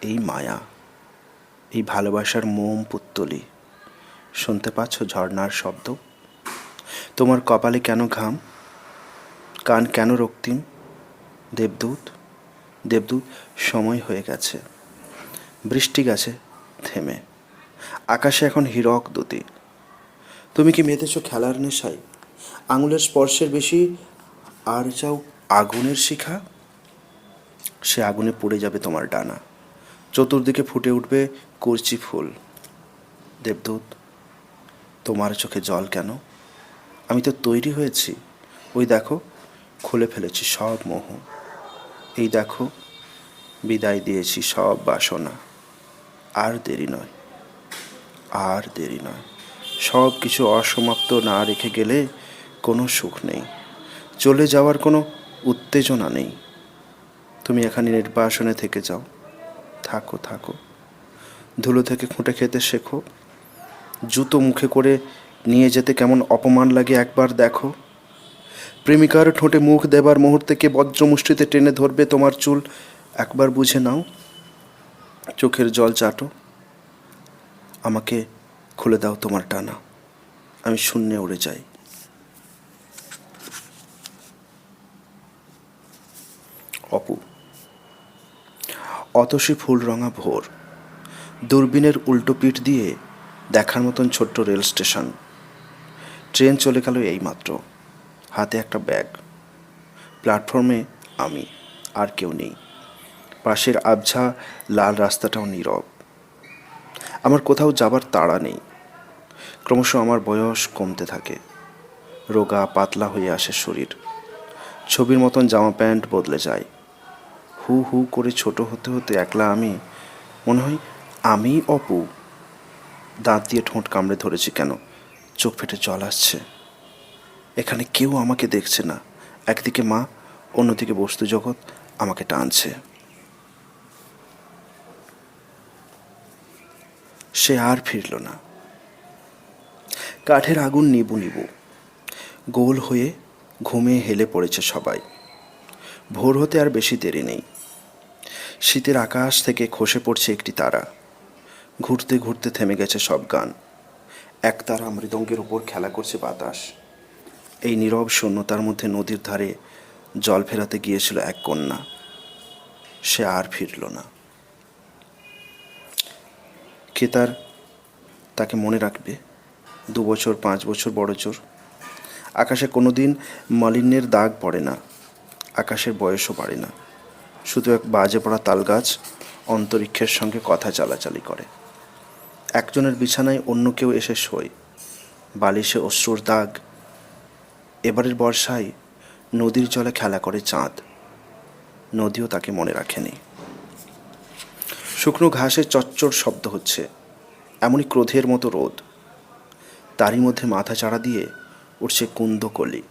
এই মায়া, এই ভালোবাসার মোম পুত্তলি। শুনতে পাচ্ছ ঝর্ণার শব্দ? তোমার কপালে কেন ঘাম, কান কেন রক্তিম? দেবদূত, দেবদূত, সময় হয়ে গেছে। বৃষ্টি গেছে থেমে, আকাশে এখন হীরক দুতি। তুমি কি মেতেছ খেলার নেশায়, আঙুলের স্পর্শের বেশি, আর চাও আগুনের শিখা? সে আগুনে পড়ে যাবে তোমার ডানা, চতুর্দিকে ফুটে উঠবে করচি ফুল। দেবদূত, তোমার চোখে জল কেন? আমি তো তৈরি হয়েছি, ওই দেখো, খুলে ফেলেছি সব মোহ। এই দেখো, বিদায় দিয়েছি সব বাসনা। আর দেরি নয়, আর দেরি নয়। সব কিছু অসমাপ্ত না রেখে গেলে কোনো সুখ নেই, চলে যাওয়ার কোনো উত্তেজনা নেই। তুমি এখানে নির্বাসনে থেকে যাও, থাকো থাকো, ধুলো থেকে খুঁটে খেতে শেখো। জুতো মুখে করে নিয়ে যেতে কেমন অপমান লাগে একবার দেখো। প্রেমিকার ঠোঁটে মুখ দেবার মুহূর্তে কে বজ্রমুষ্টিতে টেনে ধরবে তোমার চুল, একবার বুঝে নাও। চোখের জল চাটো, আমাকে খুলে দাও তোমার টানা, আমি শূন্যে উড়ে যাই। অপু। অতসী ফুলরঙা ভোর, দূরবীনের উল্টো পিঠ দিয়ে দেখার মতন ছোট্ট রেল স্টেশন। ট্রেন চলে গেল এইমাত্র, হাতে একটা ব্যাগ। প্ল্যাটফর্মে আমি, আর কেউ নেই। পাশের আবঝা লাল রাস্তাটাও নীরব। আমার কোথাও যাবার তাড়া নেই। ক্রমশ আমার বয়স কমতে থাকে, রোগা পাতলা হয়ে আসে শরীর। ছবির মতন জামা প্যান্ট বদলে যায়। হু হু করে ছোট হতে হতে একলা আমি, মনে হয় আমি অপু। দাঁত দিয়ে ঠোঁট কামড়ে ধরেছি কেন, চোখ ফেটে জল আসছে। এখানে কেউ আমাকে দেখছে না, একদিকে মা, অন্যদিকে বস্তু জগৎ আমাকে টানছে। সে আর ফিরল না। কাঠের আগুন নিবু নিবু, গোল হয়ে ঘুমে হেলে পড়েছে সবাই। ভোর হতে আর বেশি দেরি নেই। শীতের আকাশ থেকে খসে পড়ছে একটি তারা। ঘুরতে ঘুরতে থেমে গেছে সব গান। এক তারা মৃদঙ্গের উপর খেলা করছে বাতাস। এই নীরব শূন্যতার মধ্যে নদীর ধারে জল ফেরাতে গিয়েছিল এক কন্যা। সে আর ফিরল না। কে তাকে মনে রাখবে? 2 বছর 5 বছর বড় জোর। আকাশে কোনো দিন মালিন্যের দাগ পড়ে না, আকাশের বয়সও বাড়ে না। শুধু এক বাজে পড়া তালগাছ অন্তরিক্ষের সঙ্গে কথা চালাচালি করে। একজনের বিছানায় অন্য কেউ এসে শোয়, বালিশে অশ্রুর দাগ। এবারের বর্ষায় নদীর জলে খেলা করে চাঁদ, নদীও তাকে মনে রাখেনি। শুকনো ঘাসে চচ্চড় শব্দ হচ্ছে, এমনই ক্রোধের মতো রোদ। তারই মধ্যে মাথা চাড়া দিয়ে উঠছে কুন্দকলি,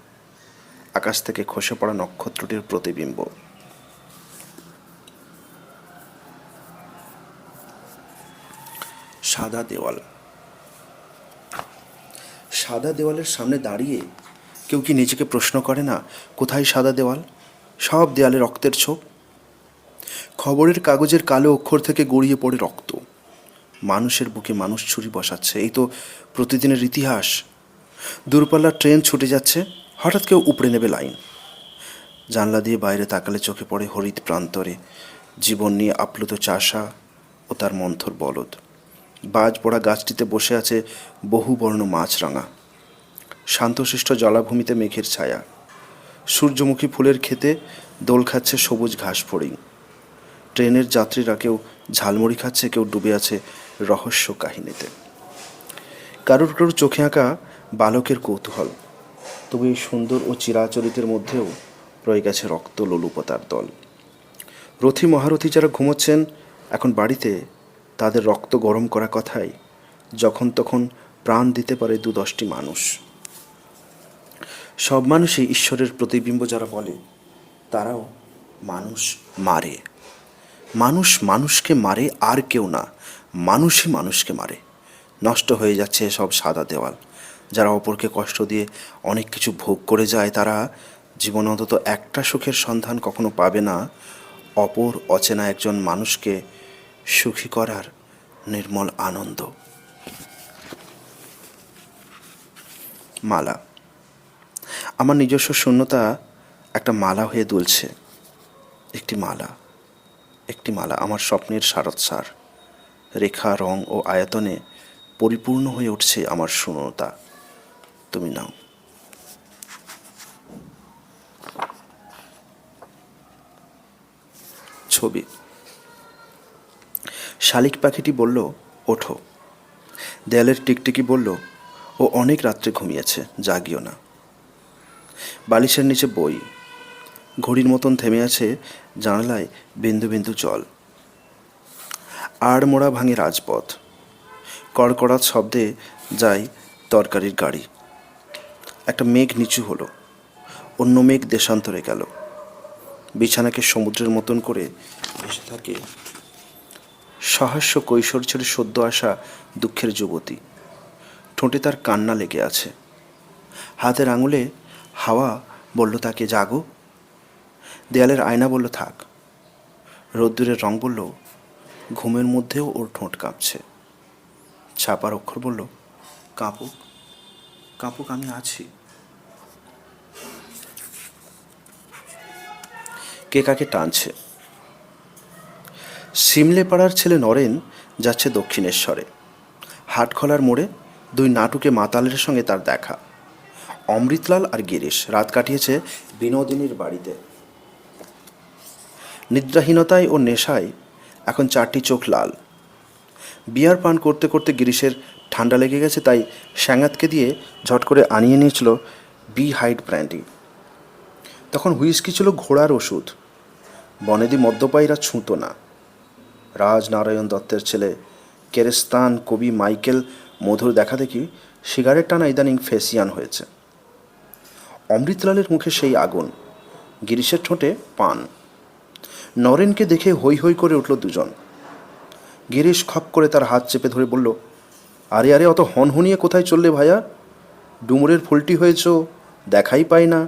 আকাশ থেকে খসে পড়া নক্ষত্রটির প্রতিবিম্ব। সাদা দেওয়াল। সাদা দেওয়ালের সামনে দাঁড়িয়ে কেউ কি নিজেকে প্রশ্ন করে না, কোথায় সাদা দেওয়াল? সব দেয়ালে রক্তের ছোপ। খবরের কাগজের কালো অক্ষর থেকে গড়িয়ে পড়ে রক্ত। মানুষের বুকে মানুষ ছুরি বসাচ্ছে, এই তো প্রতিদিনের ইতিহাস। দূরপাল্লার ট্রেন ছুটে যাচ্ছে, হঠাৎ কেউ উপড়ে নেবে লাইন। জানলা দিয়ে বাইরে তাকালে চোখে পড়ে হরিৎ প্রান্তরে জীবন নিয়ে আপ্লুত চাষা ও তার মন্থর বলদ। বাজ পড়া গাছটিতে বসে আছে বহুবর্ণ মাছরাঙা। শান্তশিষ্ট জলাভূমিতে মেঘের ছায়া। সূর্যমুখী ফুলের ক্ষেতে দোল খাচ্ছে সবুজ ঘাস ফড়িং। ট্রেনের যাত্রীরা কেউ ঝালমুড়ি খাচ্ছে, কেউ ডুবে আছে রহস্য কাহিনীতে। কারুর কারুর চোখে আঁকা বালকের কৌতূহল। তবু এই সুন্দর ও চিরাচরিতের মধ্যেও রয়ে গেছে রক্ত লোলুপতার দল। রথী মহারথী যারা ঘুমোচ্ছেন এখন বাড়িতে, তাদের রক্ত গরম করা কথাই যখন তখন প্রাণ দিতে পারে 2-10টি মানুষ। সব মানুষই ঈশ্বরের প্রতিবিম্ব যারা বলে, তারাও মানুষ মারে। মানুষ মানুষকে মারে আর কেউ না, মানুষই মানুষকে মারে। নষ্ট হয়ে যাচ্ছে সব সাদা দেওয়াল। যারা অপরকে কষ্ট দিয়ে অনেক কিছু ভোগ করে যায় তারা জীবনে অন্তত একটা সুখের সন্ধান কখনো পাবে না, অপর অচেনা একজন মানুষকে সুখী করার নির্মল আনন্দ। মালা। আমার নিজস্ব শূন্যতা একটা মালা হয়ে দুলছে। একটি মালা, একটি মালা আমার স্বপ্নের সারৎসার। রেখা, রং ও আয়তনে পরিপূর্ণ হয়ে উঠছে আমার শূন্যতা। তুমি নাও। ছবি। শালিক পাখিটি বলল, ওঠো। দেয়ালের টিকটিকি বলল, ও অনেক রাত্রে ঘুমিয়েছে, জাগিও না। বালিশের নিচে বই। ঘড়ির মতন থেমে আছে জানালায় বিন্দু বিন্দু জল। আড়মোড়া ভাঙে রাজপথ। কড়কড়াত শব্দে যায় তরকারির গাড়ি। একটা মেঘ নিচু হলো, অন্য মেঘ দেশান্তরে গেল। বিছানাকে সমুদ্রের মতন করে ভেসে থাকে সহাস্য কৈশোর ছেড়ে সদ্য আসা দুঃখের যুবতী। ঠোঁটে তার কান্না লেগে আছে। হাতের আঙুলে হাওয়া বলল তাকে জাগো। দেয়ালের আয়না বলল থাক। রোদ্দুরের রং বলল ঘুমের মধ্যেও ওর ঠোঁট কাঁপছে। ছাপার অক্ষর বলল কাঁপুক, কাঁপুক, আমি আছি। কে কাকে টানছে। সিমলে পাড়ার ছেলে নরেন যাচ্ছে দক্ষিণেশ্বরে। হাটখলার মোড়ে দুই নাটুকে মাতালের সঙ্গে তার দেখা। অমৃতলাল আর গিরিশ রাত কাটিয়েছে বিনোদিনীর বাড়িতে। নিদ্রাহীনতায় ও নেশায় এখন চারটি চোখ লাল। বিয়ার পান করতে করতে গিরিশের ঠান্ডা লেগে গেছে, তাই স্যাঙাতকে দিয়ে ঝট করে আনিয়ে নিয়েছিল বি হাইড ব্র্যান্ডি। তখন হুইস্কি ছিল ঘোড়ার ওষুধ। বনেদি মদ্যপায়ীরা ছুঁতো না। রাজনারায়ণ দত্তের ছেলে কেরেস্তান কবি মাইকেল মধুর দেখা দেখি সিগারেট টানা ইদানিং ফেসিয়ান হয়েছে। অমৃতলালের মুখে সেই আগুন, গিরিশের ঠোঁটে পান। নরেনকে দেখে হৈ হৈ করে উঠল দুজন। গিরিশ খপ করে তার হাত চেপে ধরে বলল, আরে আরে, অত হনহনিয়ে কোথায় চললে ভাইয়া? ডুমুরের ফুলটি হয়েছ, দেখাই পাই না।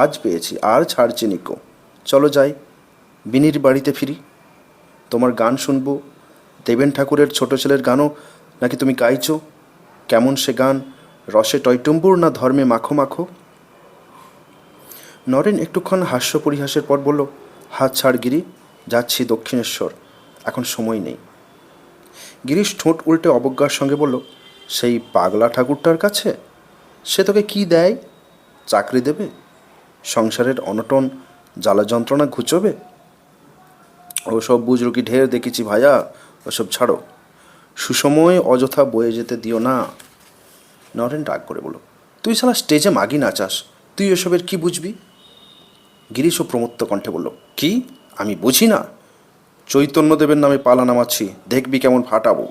আজ পেয়েছি, আর ছাড়ছি নিকো। চলো যাই, বিনির বাড়িতে ফিরি। তোমার গান শুনবো। দেবেন ঠাকুরের ছোট ছেলের গানও নাকি তুমি গাইছো? কেমন সে গান? রসে টয়টম্বুর না ধর্মে মাখো মাখো? নরেন একটুক্ষণ হাস্য পরিহাসের পর বলল, হাত ছাড় গিরি, যাচ্ছি দক্ষিণেশ্বর, এখন সময় নেই। গিরিশ ঠোঁট উল্টে অবজ্ঞার সঙ্গে বলল, সেই পাগলা ঠাকুরটার কাছে? সে তোকে কি দেয়? চাকরি দেবে? সংসারের অনটন জ্বালা যন্ত্রণা ঘুচোবে? ওসব বুজরুকি ঢের দেখেছি ভাইয়া, ওসব ছাড়ো। সুসময়ে অযথা বয়ে যেতে দিও না। নরেন রাগ করে বলল, তুই শালা স্টেজে মাগি নাচাস, তুই এসবের কি বুঝবি? গিরিশ ও প্রমত্ত কণ্ঠে বলল, কি আমি বুঝি না? চৈতন্যদেবের নামে পালা নামাচ্ছি, দেখবি কেমন ফাটাবো।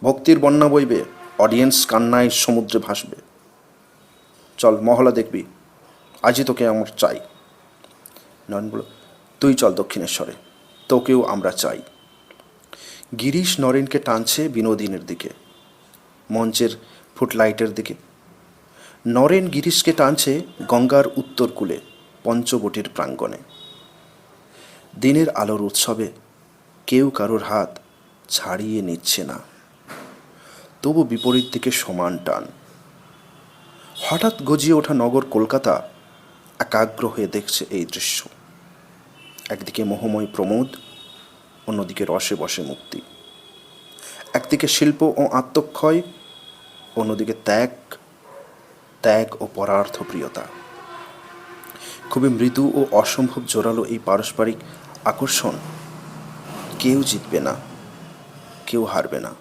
ভক্তির বন্যা বইবে, অডিয়েন্স কান্নায় সমুদ্রে ভাসবে। চল মহলা দেখবি, আজই তোকে আমার চাই। নরেন বলল, তুই চল দক্ষিণেশ্বরে, তোকেও আমরা চাই। গিরিশ নরেনকে টানছে বিনোদিনীর দিকে, মঞ্চের ফুটলাইটের দিকে। নরেন গিরিশকে টানছে গঙ্গার উত্তর কূলে, পঞ্চবটির প্রাঙ্গণে। দিনের আলোর উৎসবে কেউ কারোর হাত ছাড়িয়ে নিচ্ছে না, তবু বিপরীত দিকে সমান টান। হঠাৎ গজিয়ে ওঠা নগর কলকাতা একাগ্র হয়ে দেখছে এই দৃশ্য। একদিকে মোহময় প্রমোদ, অন্যদিকে রসে বসে মুক্তি। একদিকে শিল্প ও আত্মক্ষয়, অন্যদিকে ত্যাগ, ত্যাগ ও পরার্থ প্রিয়তা। খুবই মৃদু ও অসম্ভব জোরালো এই পারস্পরিক আকর্ষণ। কেউ জিতবে না, কেউ হারবে না।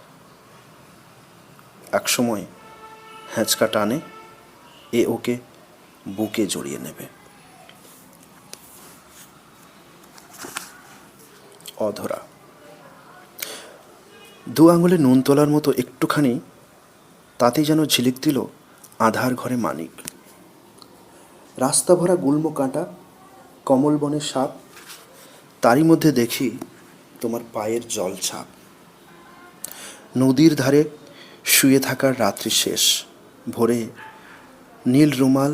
একসময় হ্যাঁচকা টানে এ ওকে বুকে জড়িয়ে নেবে। অধরা। দু আঙুলে নুন তোলার মতো একটুখানি, তাতেই যেন ঝিলিক দিল আধার ঘরে মানিক। রাস্তা ভরা গুল্ম কাঁটা, কমল বনের সাপ, তারই মধ্যে দেখি তোমার পায়ের জলছাপ। নদীর ধারে শুয়ে থাকার রাত্রি শেষ। ভোরে নীল রুমাল,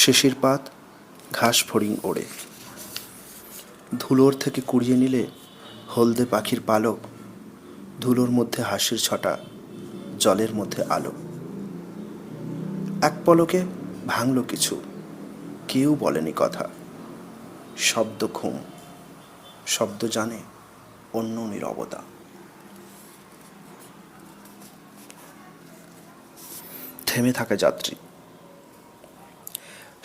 শিশির পাত, ঘাস ফড়িং ওড়ে। ধুলোর থেকে কুড়িয়ে নিলে হলদে পাখির পালক, ধুলোর মধ্যে হাসির ছটা, জলের মধ্যে আলো। এক পলকে ভাঙল কিছু, কেউ বলেনি কথা। শব্দ ঘুম, শব্দ জানে অন্য নীরবতা। থেমে থাকা যাত্রী।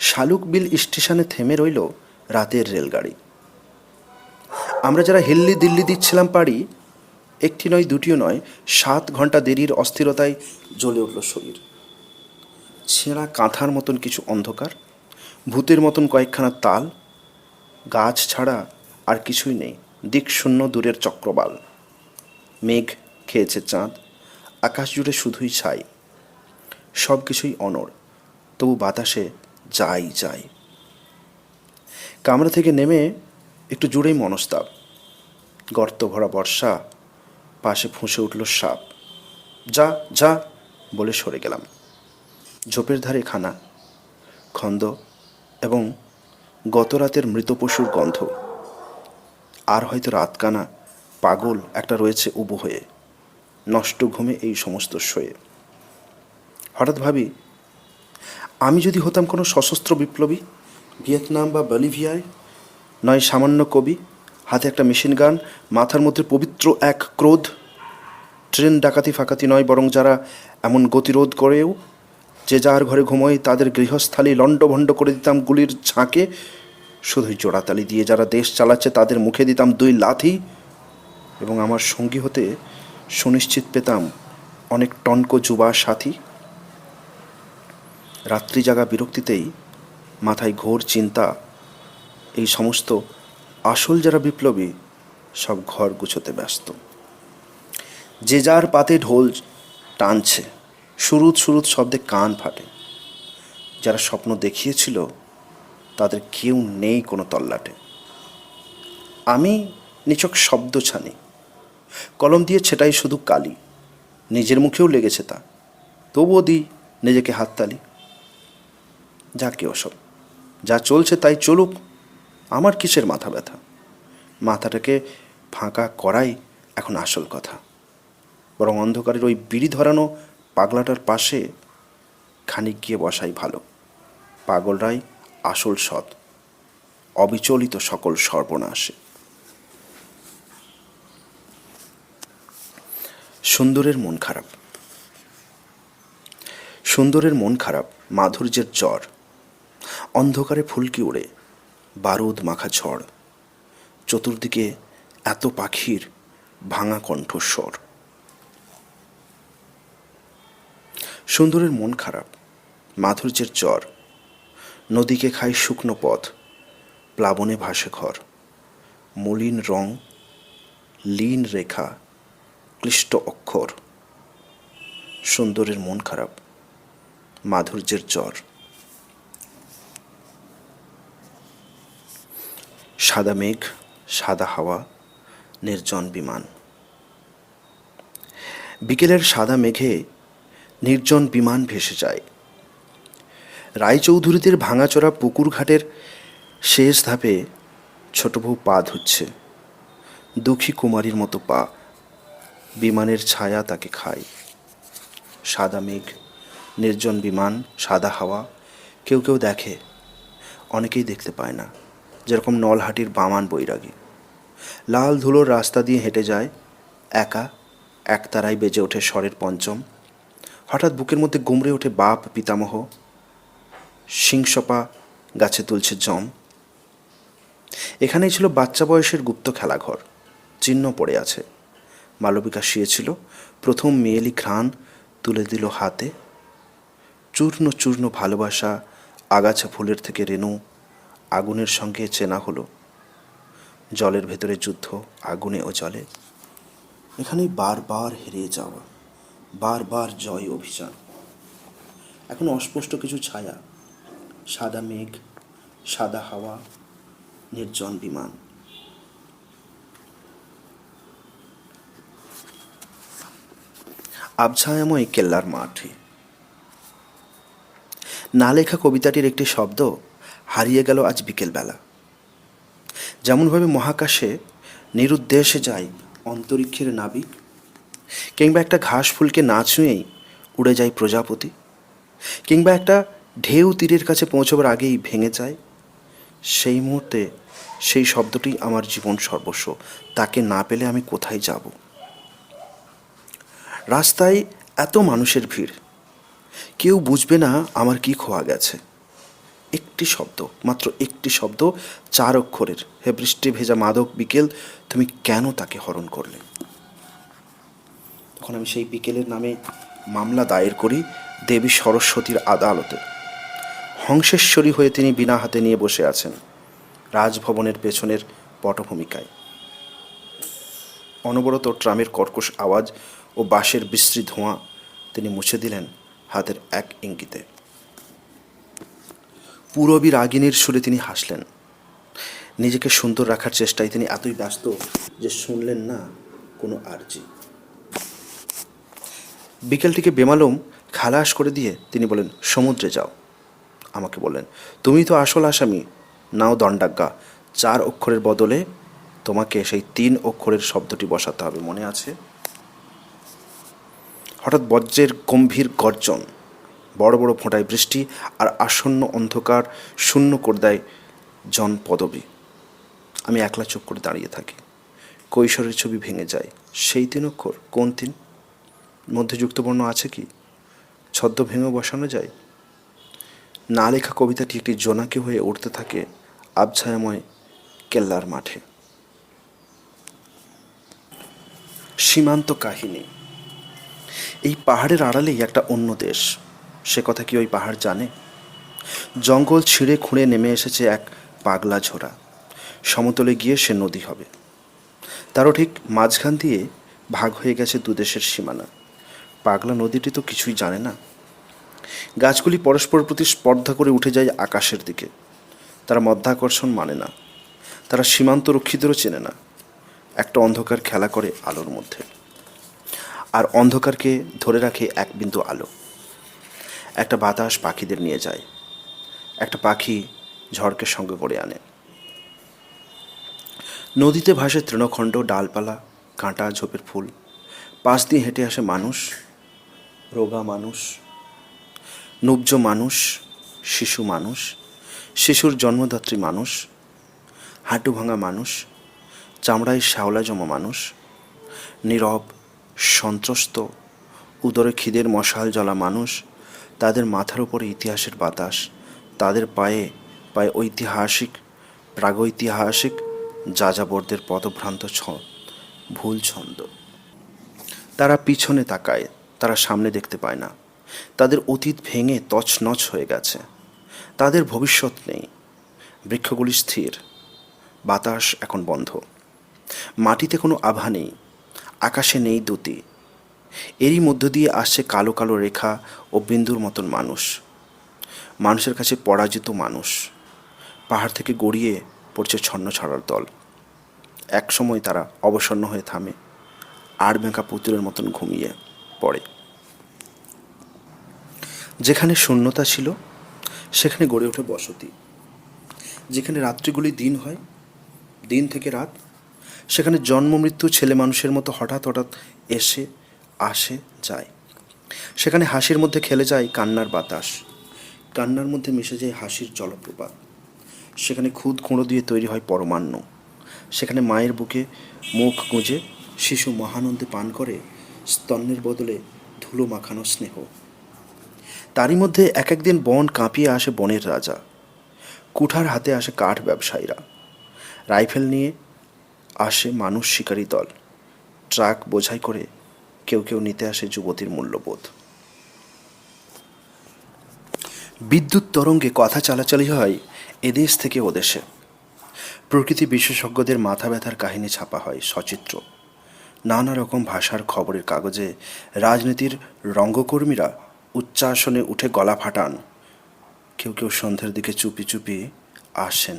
শালুক বিল স্টেশনে থেমে রইল রাতের রেলগাড়ি। আমরা যারা হিল্লি দিল্লি দিচ্ছিলাম পারি, একটি নয় দুটিও নয়, 7 ঘন্টা দেরির অস্থিরতায় জ্বলে উঠল শরীর। ছেঁড়া কাঁথার মতন কিছু অন্ধকার, ভূতের মতন কয়েকখানা তাল, গাছ ছাড়া আর কিছুই নেই, দিকশূন্য দূরের চক্রবাল। মেঘ খেয়েছে চাঁদ, আকাশ জুড়ে শুধুই ছাই। সব কিছুই অনড়, তবু বাতাসে যাই যাই। কামরা থেকে নেমে একটু জুড়েই মনস্তাপ। গর্ত ভরা বর্ষা, পাশে ফুঁসে উঠল সাপ। যা যা বলে সরে গেলাম। ঝোপের ধারে খানা, খন্দ এবং গত রাতের মৃত পশুর গন্ধ। আর হয়তো রাতকানা পাগল একটা রয়েছে উবু হয়ে, নষ্ট ঘুমে এই সমস্ত শোয়ে। হঠাৎ ভাবি, আমি যদি হতাম কোনো সশস্ত্র বিপ্লবী, ভিয়েতনাম বা বলিভিয়ায়, নয় সামান্য কবি, হাতে একটা মেশিন গান, মাথার মধ্যে পবিত্র এক ক্রোধ। ট্রেন ডাকাতি ফাকাতি নয়, বরং যারা এমন গতিরোধ করেও যে যার ঘরে ঘুমোয়, তাদের গৃহস্থালী লণ্ডভণ্ড করে দিতাম গুলির ঝাঁকে। শুধুই জোড়াতালি দিয়ে যারা দেশ চালাচ্ছে তাদের মুখে দিতাম 2 লাথি, এবং আমার সঙ্গী হতে সুনিশ্চিত পেতাম অনেক টনকো যুবা সাথী। রাত্রি জাগা বিরক্তিতেই মাথায় ঘোর চিন্তা, এই সমস্ত আসল যারা বিপ্লবী সব ঘর গুছোতে ব্যস্ত। যে যার পাতে ঢোল টানছে, সুরুৎ সুরুৎ শব্দে কান ফাটে। যারা স্বপ্ন দেখিয়েছিল তাদের কেউ নেই কোনো তল্লাটে। আমি নিছক শব্দ ছানি, কলম দিয়ে ছেটাই শুধু কালি। নিজের মুখেও লেগেছে তা, তবুও দিই নিজেকে হাততালি। যাকে ওসব, যা চলছে তাই চলুক, আমার কিসের মাথা ব্যথা। মাথাটাকে ফাঁকা করাই এখন আসল কথা। বরং অন্ধকারের ওই বিড়ি ধরানো পাগলাটার পাশে খানিক গিয়ে বসাই ভালো। পাগলরাই আসল সৎ, অবিচলিত সকল সর্বনাশে। সুন্দরের মন খারাপ। সুন্দরের মন খারাপ, মাধুর্যের জ্বর। অন্ধকারে ফুলকি ওড়ে, বারুদ মাখা ঝড়। চতুর্দিকে এত পাখির ভাঙা কণ্ঠস্বর। সুন্দরের মন খারাপ, মাধুর্যের জ্বর। নদীকে খায় শুকনো পথ, প্লাবনে ভাসে ঘর। মলিন রং, লীন রেখা, ক্লিষ্ট অক্ষর। সুন্দরের মন খারাপ, মাধুর্যের জ্বর। সাদা মেঘ, সাদা হাওয়া, নির্জন বিমান। বিকেলের সাদা মেঘে নির্জন বিমান ভেসে যায়। রায়চৌধুরীদের ভাঙাচোরা পুকুর ঘাটের শেষ ধাপে ছোট বউ পা ধুচ্ছে, দুঃখী কুমারীর মতো পা। বিমানের ছায়া তাকে খায়। সাদা মেঘ, নির্জন বিমান, সাদা হাওয়া। কেউ কেউ দেখে, অনেকেই দেখতে পায় না। যেরকম নলহাটির বামান বৈরাগী লাল ধুলোর রাস্তা দিয়ে হেঁটে যায় একা, একতারায় বেজে ওঠে স্বরের পঞ্চম। হঠাৎ বুকের মধ্যে গুমড়ে ওঠে বাপ পিতামহ, সিংসপা গাছে তুলছে জম। এখানেই ছিল বাচ্চা বয়সের গুপ্ত খেলাঘর, চিহ্ন পড়ে আছে। মালবিকা শুয়েছিল, প্রথম মেয়েলি ঘ্রাণ তুলে দিল হাতে। চূর্ণ চূর্ণ ভালোবাসা, আগাছা ফুলের থেকে রেণু, আগুনের সঙ্গে চেনা হলো। জলের ভেতরে যুদ্ধ, আগুনে ও জলে। এখানেই বারবার হেরে যাওয়া, বারবার জয় অভিযান। এখন অস্পষ্ট কিছু ছায়া, সাদা মেঘ, সাদা হাওয়া, নির্জন বিমান। আবছায়াময় কেল্লার মাঠে। না লেখা কবিতাটির একটি শব্দ হারিয়ে গেল আজ বিকেলবেলা। যেমনভাবে মহাকাশে নিরুদ্দেশে যায় অন্তরিক্ষের নাবিক, কিংবা একটা ঘাস ফুলকে না ছুঁয়েই উড়ে যায় প্রজাপতি, কিংবা একটা ঢেউ তীরের কাছে পৌঁছবার আগেই ভেঙে যায়, সেই মুহূর্তে সেই শব্দটি আমার জীবন সর্বস্ব। তাকে না পেলে আমি কোথায় যাব? রাস্তায় এত মানুষের ভিড়, কেউ বুঝবে না আমার কি খোয়া গেছে। একটি শব্দ, মাত্র একটি শব্দ, 4 অক্ষরের, হে বৃষ্টি ভেজা মাদক বিকেল, তুমি কেন তাকে হরণ করলে? তখন আমি সেই বিকেলের নামে মামলা দায়ের করি দেবী সরস্বতীর আদালতে। হংসেশ্বরী হয়ে তিনি বিনা হাতে নিয়ে বসে আছেন রাজভবনের পেছনের পটভূমিকায়। অনবরত ট্রামের কর্কশ আওয়াজ ও বাঁশের বিশ্রী ধোঁয়া তিনি মুছে দিলেন হাতের এক ইঙ্গিতে। পূরবী রাগিনীর সুরে তিনি হাসলেন। নিজেকে সুন্দর রাখার চেষ্টায় তিনি এতই ব্যস্ত যে শুনলেন না কোনো আর্জি। বিকেলটিকে বেমালুম খালাস করে দিয়ে তিনি বলেন, সমুদ্রে যাও। আমাকে বললেন, তুমি তো আসল আসামি, নাও দণ্ডাজ্ঞা। 4 অক্ষরের বদলে তোমাকে সেই 3 অক্ষরের শব্দটি বসাতে হবে, মনে আছে? হঠাৎ বজ্রের গম্ভীর গর্জন, বড় বড় ফোঁটায় বৃষ্টি আর আসন্ন অন্ধকার শূন্য করে দেয় জনপদবী। আমি একলা চুপ করে দাঁড়িয়ে থাকি। কৈশোরের ছবি ভেঙে যায়। সেই 3 অক্ষর, কোন 3? মধ্যে যুক্তবর্ণ আছে কি? ছদ্ম ভেঙেও বসানো যায়? না লেখা কবিতাটি একটি জোনাকি হয়ে উঠতে থাকে আবছায়াময় কেল্লার মাঠে। সীমান্ত কাহিনী। এই পাহাড়ের আড়ালেই একটা অন্য দেশ। সে কথা কি ওই পাহাড় জানে? জঙ্গল ছিঁড়ে খুঁড়ে নেমে এসেছে এক পাগলা ঝোড়া। সমতলে গিয়ে সে নদী হবে। তারও ঠিক মাঝখান দিয়ে ভাগ হয়ে গেছে 2 দেশের সীমানা। পাগলা নদীটি তো কিছুই জানে না। গাছগুলি পরস্পরের প্রতি স্পর্ধা করে উঠে যায় আকাশের দিকে। তারা মধ্যাকর্ষণ মানে না। তারা সীমান্ত রক্ষীদেরও চেনে না। একটা অন্ধকার খেলা করে আলোর মধ্যে, আর অন্ধকারকে ধরে রাখে এক বিন্দু আলো। একটা বাতাস পাখিদের নিয়ে যায়, একটা পাখি ঝড়কে সঙ্গে করে আনে। নদীতে ভাসে তৃণখণ্ড, ডালপালা, কাঁটা, ঝোপের ফুল। পাশ দিয়ে হেঁটে আসে মানুষ, রোগা মানুষ, নুব্জ মানুষ, শিশু মানুষ, শিশুর জন্মদাত্রী মানুষ, হাঁটু ভাঙা মানুষ, চামড়ায় শ্যাওলা জমা মানুষ, নীরব, সন্ত্রস্ত, উদরে খিদের মশাল জ্বলা মানুষ। তাদের মাথার উপরে ইতিহাসের বাতাস, তাদের পায়ে পায়ে ঐতিহাসিক, প্রাগৈতিহাসিক যাযাবরদের পদভ্রান্ত ভুল ছন্দ। তারা পিছনে তাকায়, তারা সামনে দেখতে পায় না। তাদের অতীত ভেঙে তছনছ হয়ে গেছে। তাদের ভবিষ্যৎ নেই। বৃক্ষগুলি স্থির, বাতাস এখন বন্ধ। মাটিতে কোনো আভা নেই, আকাশে নেই দ্যুতি। এরই মধ্য দিয়ে আসছে কালো কালো রেখা ও বিন্দুর মতন মানুষ। মানুষের কাছে পরাজিত মানুষ। পাহাড় থেকে গড়িয়ে পড়ছে ছন্ন ছাড়ার দল। এক সময় তারা অবসন্ন হয়ে থামে, আর বেঁকা পুতুলের মতন ঘুমিয়ে পড়ে। যেখানে শূন্যতা ছিল সেখানে গড়ে ওঠে বসতি। যেখানে রাত্রিগুলি দিন হয়, দিন থেকে রাত, সেখানে জন্ম মৃত্যু ছেলে মানুষের মতো হঠাৎ হঠাৎ এসে আসে যায়। সেখানে হাসির মধ্যে খেলে যায় কান্নার বাতাস, কান্নার মধ্যে মিশে যায় হাসির জলপ্রপাত। সেখানে খুদ খুঁড়ো দিয়ে তৈরি হয় পরমান্ন। সেখানে মায়ের বুকে মুখ গুঁজে শিশু মহানন্দে পান করে স্তন্যের বদলে ধুলো মাখানো স্নেহ। তারই মধ্যে এক একদিন বন কাঁপিয়ে আসে বনের রাজা। কুঠার হাতে আসে কাঠ ব্যবসায়ীরা। রাইফেল নিয়ে আসে মানুষ শিকারী দল। ট্রাক বোঝাই করে কেউ কেউ নিতে আসে যুবতীর মূল্যবোধ। বিদ্যুৎ তরঙ্গে কথা চালাচালি হয় এদেশ থেকে ওদেশে। প্রকৃতি বিশেষজ্ঞদের মাথা ব্যথার কাহিনী ছাপা হয় সচিত্র। নানা রকম ভাষার খবরের কাগজে রাজনীতির রঙ্গকর্মীরা উচ্চাসনে উঠে গলা ফাটান। কেউ কেউ সন্ধ্যের দিকে চুপি চুপি আসেন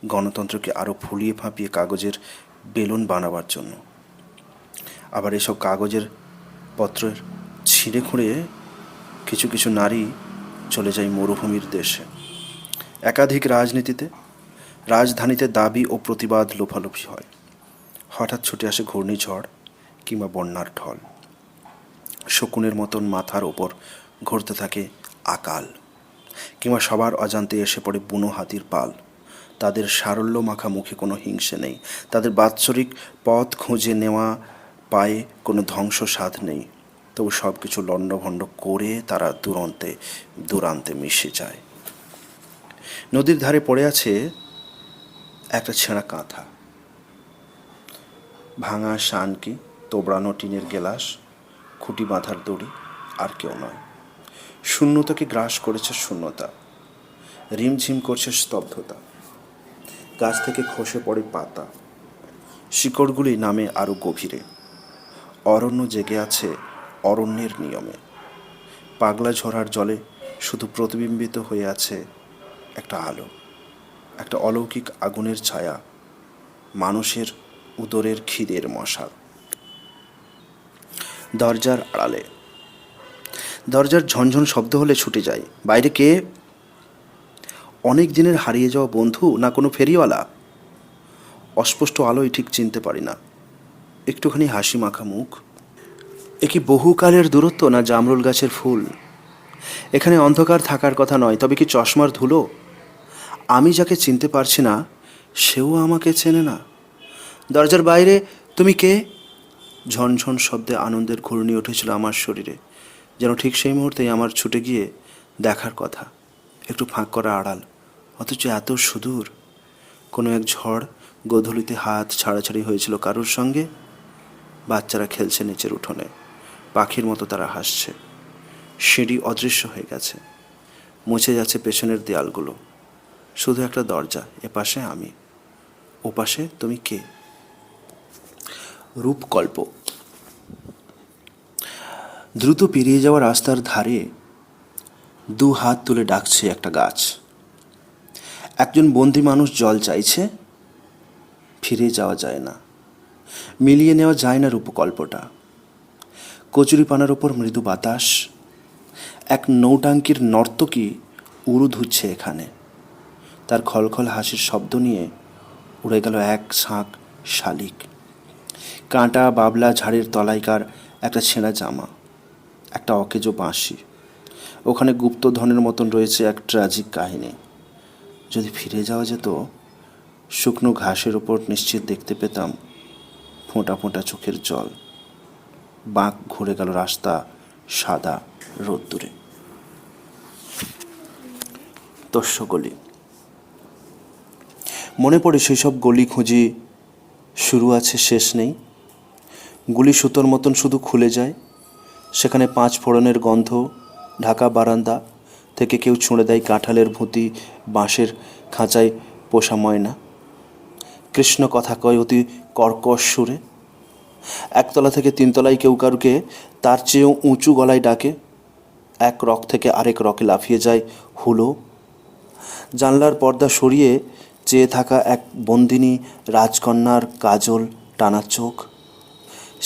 গণতন্ত্রকে আরও ফুলিয়ে ফাঁপিয়ে কাগজের বেলুন বানাবার জন্য। আবার এসব কাগজের পত্রের ছিঁড়ে খুঁড়ে কিছু কিছু নারী চলে যায় মরুভূমির দেশে, একাধিক রাজনীতিতে, রাজধানীতে দাবি ও প্রতিবাদ লোফালোফি হয়। হঠাৎ ছুটে আসে ঘূর্ণিঝড় কিংবা বন্যার ঢল, শকুনের মতন মাথার ওপর ঘুরতে থাকে আকাল, কিংবা সবার অজান্তে এসে পড়ে বুনো হাতির পাল। তাদের সারল্য মাখা মুখে কোনো হিংসে নেই, তাদের বাৎসরিক পথ খুঁজে নেওয়া পায়ে কোনো ধ্বংস স্বাদ নেই, তবু সব কিছু লণ্ডভণ্ড করে তারা দূরান্তে মিশে যায়। নদীর ধারে পড়ে আছে একটা ছেঁড়া কাঁথা, ভাঙা শানকি, তোবড়ানো টিনের গেলাস, খুঁটি বাঁধার দড়ি, আর কেউ নয়। শূন্যতাকে গ্রাস করেছে শূন্যতা, রিমঝিম করছে স্তব্ধতা। গাছ থেকে খসে পড়ে পাতা, শিকড়গুলি নামে আরও গভীরে। অরণ্য জেগে আছে অরণ্যের নিয়মে। পাগলা ঝরার জলে শুধু প্রতিবিম্বিত হয়ে আছে একটা আলো, একটা অলৌকিক আগুনের ছায়া, মানুষের উদরের খিদের মশাল। দরজার আড়ালে, দরজার ঝনঝন শব্দ হলে ছুটে যায়। বাইরে কে? অনেক দিনের হারিয়ে যাওয়া বন্ধু, না কোনো ফেরিওয়ালা? অস্পষ্ট আলোয় ঠিক চিনতে পারি না। একটুখানি হাসি মাখা মুখ। এ কি বহুকালের দূরত্ব, না জামরুল গাছের ফুল? এখানে অন্ধকার থাকার কথা নয়, তবে কি চশমার ধুলো? আমি যাকে চিনতে পারছি না, সেও আমাকে চেনে না। দরজার বাইরে, তুমি কে? ঝনঝন শব্দে আনন্দের ঘূর্ণি উঠেছিল আমার শরীরে, যেন ঠিক সেই মুহূর্তেই আমার ছুটে গিয়ে দেখার কথা। একটু ফাঁক করা আড়াল, অথচ এত সুদূর। কোনো এক ঝড় গোধূলিতে হাত ছাড়াছাড়ি হয়েছিল কারুর সঙ্গে। বাচ্চারা খেলছে নিচের উঠোনে, পাখির মতো তারা হাসছে। সিঁড়ি অদৃশ্য হয়ে গেছে, মুছে যাচ্ছে পেছনের দেয়ালগুলো। শুধু একটা দরজা, এপাশে আমি, ওপাশে তুমি কে? রূপকল্প। দ্রুত পেরিয়ে যাওয়া রাস্তার ধারে দু হাত তুলে ডাকছে একটা গাছ। একজন বন্দি মানুষ জল চাইছে, ফিরে যাওয়া যায় না, মিলিয়ে নেওয়া যায় না রূপকল্পটা। কচুরিপানার ওপর মৃদু বাতাস, এক নৌটাঙ্কির নর্তকী উড়ু ধুচ্ছে এখানে। তার খলখল হাসির শব্দ নিয়ে উড়ে গেল এক শাঁখ শালিক। কাঁটা বাবলা ঝাড়ের তলাইকার একটা ছেঁড়া জামা, একটা অকেজো বাঁশি। ওখানে গুপ্তধনের মতন রয়েছে এক ট্র্যাজিক কাহিনী। যদি ফিরে যাওয়া যেত, শুকনো ঘাসের ওপর নিশ্চিত দেখতে পেতাম ফোঁটা ফোঁটা চোখের জল। বাঁক ঘুরে গেল রাস্তা সাদা রোদ্দুরে। তস্য গলি। মনে পড়ে সেই সব গলি খুঁজি, শুরু আছে শেষ নেই। গুলি সুতোর মতন শুধু খুলে যায়। সেখানে 5 ফোড়নের গন্ধ, ঢাকা বারান্দা থেকে কেউ ছুঁড়ে দেয় কাঁঠালের ভুঁতি, বাঁশের খাঁচায় পোষা ময়না। কৃষ্ণ কথা কয় অতি কর্কশ সুরে। একতলা থেকে 3 তলায় কেউ কারুকে তার চেয়েও উঁচু গলায় ডাকে। এক রক থেকে আরেক রকে লাফিয়ে যায় হুলো। জানলার পর্দা সরিয়ে চেয়ে থাকা এক বন্দিনী রাজকন্যার কাজল টানা চোখ,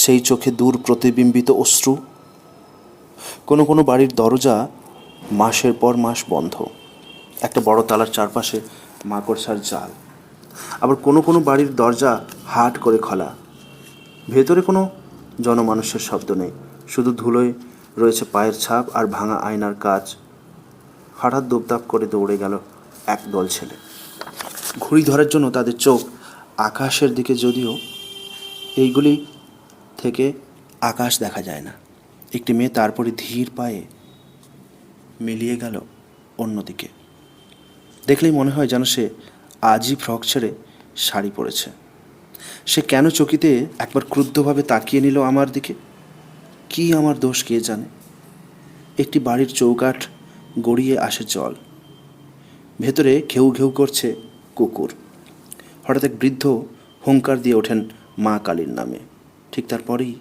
সেই চোখে দূর প্রতিবিম্বিত অশ্রু। কোনো কোনো বাড়ির দরজা মাসের পর মাস বন্ধ, একটা বড় তালার চারপাশে মাকড়সার জাল। আবার কোনো কোনো বাড়ির দরজা হাট করে খোলা, ভেতরে কোনো জনমানুষের শব্দ নেই, শুধু ধুলোয় রয়েছে পায়ের ছাপ আর ভাঙা আয়নার কাজ। হঠাৎ দপদাপ করে দৌড়ে গেল এক দল ছেলে, ঘুড়ি ধরার জন্য তাদের চোখ আকাশের দিকে, যদিও এইগুলি থেকে আকাশ দেখা যায় না। একটি মেয়ে তারপরে ধীর পায়ে মিলিয়ে গেল অন্যদিকে। দেখলেই মনে হয় যেন সে আজই ফ্রক ছেড়ে শাড়ি পরেছে। সে কেন চকিতে একবার ক্রুদ্ধভাবে তাকিয়ে নিল আমার দিকে। কি আমার দোষ কে জানে। একটি বাড়ির চৌকাঠ গড়িয়ে আসে জল, ভেতরে ঘেউ ঘেউ করছে কুকুর। হঠাৎ এক বৃদ্ধ হুঙ্কার দিয়ে ওঠেন মা কালীর নামে। ঠিক তারপরেই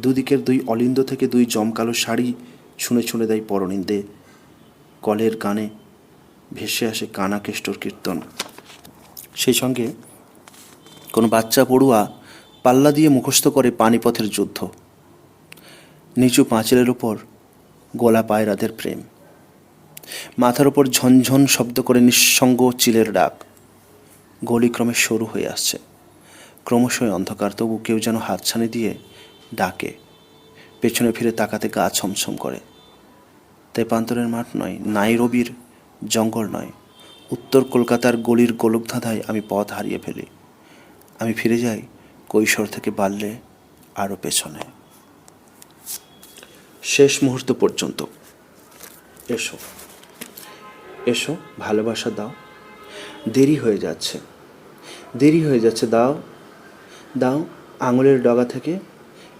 দুদিকের 2 অলিন্দ থেকে 2 জমকালো শাড়ি ছুঁড়ে ছুঁড়ে দেয় পরনিন্দে। কলের গানে ভেসে আসে কানা কেষ্টর কীর্তন। সেই সঙ্গে কোনো বাচ্চা পড়ুয়া পাল্লা দিয়ে মুখস্থ করে পানিপথের যুদ্ধ। নিচু পাঁচিলের উপর গোলা পায়রাদের প্রেম, মাথার ওপর ঝনঝন শব্দ করে নিঃসঙ্গ চিলের ডাক। গলি ক্রমে সরু হয়ে আসছে, ক্রমশই অন্ধকার, তবু কেউ যেন হাতছানি দিয়ে ডাকে। পেছনে ফিরে তাকাতে গা ছমছম করে। তেপান্তরের মাঠ নয়, নাইরোবির জঙ্গল নয়, উত্তর কলকাতার গলির গোলকধাঁধায় আমি পথ হারিয়ে ফেলি। আমি ফিরে যাই কৈশোর থেকে বাল্যে, আরও পেছনে, শেষ মুহূর্ত পর্যন্ত। এসো এসো, ভালোবাসা দাও, দেরি হয়ে যাচ্ছে, দেরি হয়ে যাচ্ছে, দাও দাও, আঙুলের ডগা থেকে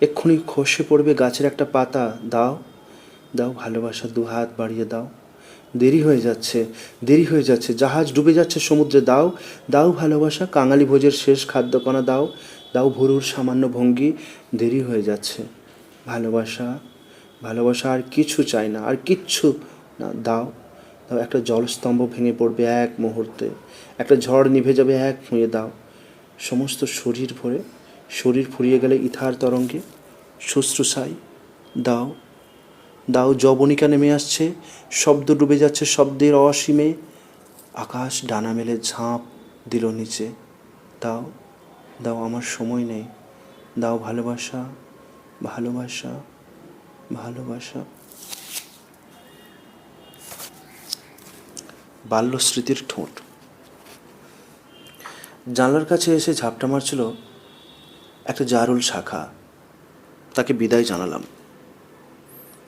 এক্ষুনি খসে পড়বে গাছের একটা পাতা, দাও দাও ভালোবাসা, দু হাত বাড়িয়ে দাও, দেরি হয়ে যাচ্ছে, দেরি হয়ে যাচ্ছে, জাহাজ ডুবে যাচ্ছে সমুদ্রে, দাও দাও ভালোবাসা, কাঙালি ভোজের শেষ খাদ্যকণা দাও, দাও ভুরুর সামান্য ভঙ্গি, দেরি হয়ে যাচ্ছে, ভালোবাসা ভালোবাসা, আর কিছু চাই না, আর কিচ্ছু না, দাও দাও, একটা জলস্তম্ভ ভেঙে পড়বে এক মুহূর্তে, একটা ঝড় নিভে যাবে এক ফুঁয়ে, দাও সমস্ত শরীর ফুরিয়ে গেলে ইথার তরঙ্গে শুশ্রূষায়, দাও দাও, যবনিকা নেমে আসছে, শব্দ ডুবে যাচ্ছে শব্দের অসীমে, আকাশ ডানা মেলে ঝাঁপ দিল নিচে, দাও দাও, আমার সময় নেই, দাও ভালোবাসা ভালোবাসা ভালোবাসা। বাল্যস্মৃতির ঠোঁট। জানলার কাছে এসে ঝাপটা মারছিল একটা জারুল শাখা, তাকে বিদায় জানালাম।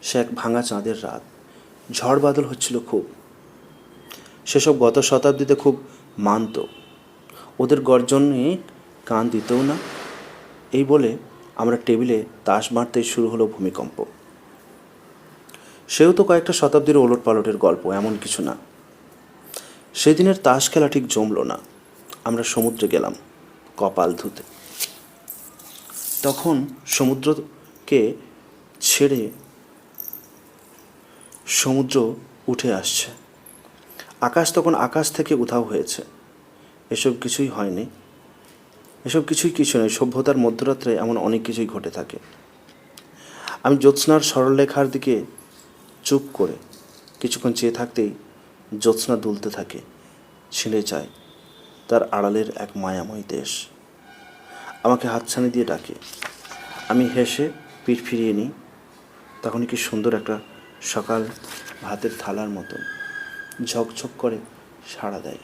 সে এক ভাঙা চাঁদের রাত, ঝড় বাদল হচ্ছিল খুব। সেসব গত শতাব্দীতে খুব মানত, ওদের গর্জনে কান দিতেও না। এই বলে আমরা টেবিলে তাস মারতেই শুরু হলো ভূমিকম্প। সেও তো কয়েকটা শতাব্দীর ওলট পালটের গল্প, এমন কিছু না। সেদিনের তাস খেলা ঠিক জমল না। আমরা সমুদ্রে গেলাম কপাল ধুতে। তখন সমুদ্রকে ছেড়ে সমুদ্র উঠে আসছে, আকাশ তখন আকাশ থেকে উধাও হয়েছে। এসব কিছুই হয়নি, এসব কিছু নয়। সভ্যতার মধ্যরাত্রে এমন অনেক কিছুই ঘটে থাকে। আমি জ্যোৎস্নার সরলরেখার দিকে চুপ করে কিছুক্ষণ চেয়ে থাকতেই জ্যোৎস্না দুলতে থাকে, ছিঁড়ে যায় তার আড়ালের এক মায়াময় দেশ। আমাকে হাতছানি দিয়ে ডাকে, আমি হেসে পিঠ ফিরিয়ে নিই। তখনই কি সুন্দর একটা সকাল, ভাতের থালার মতন ঝকঝক করে সাড়া দেয়।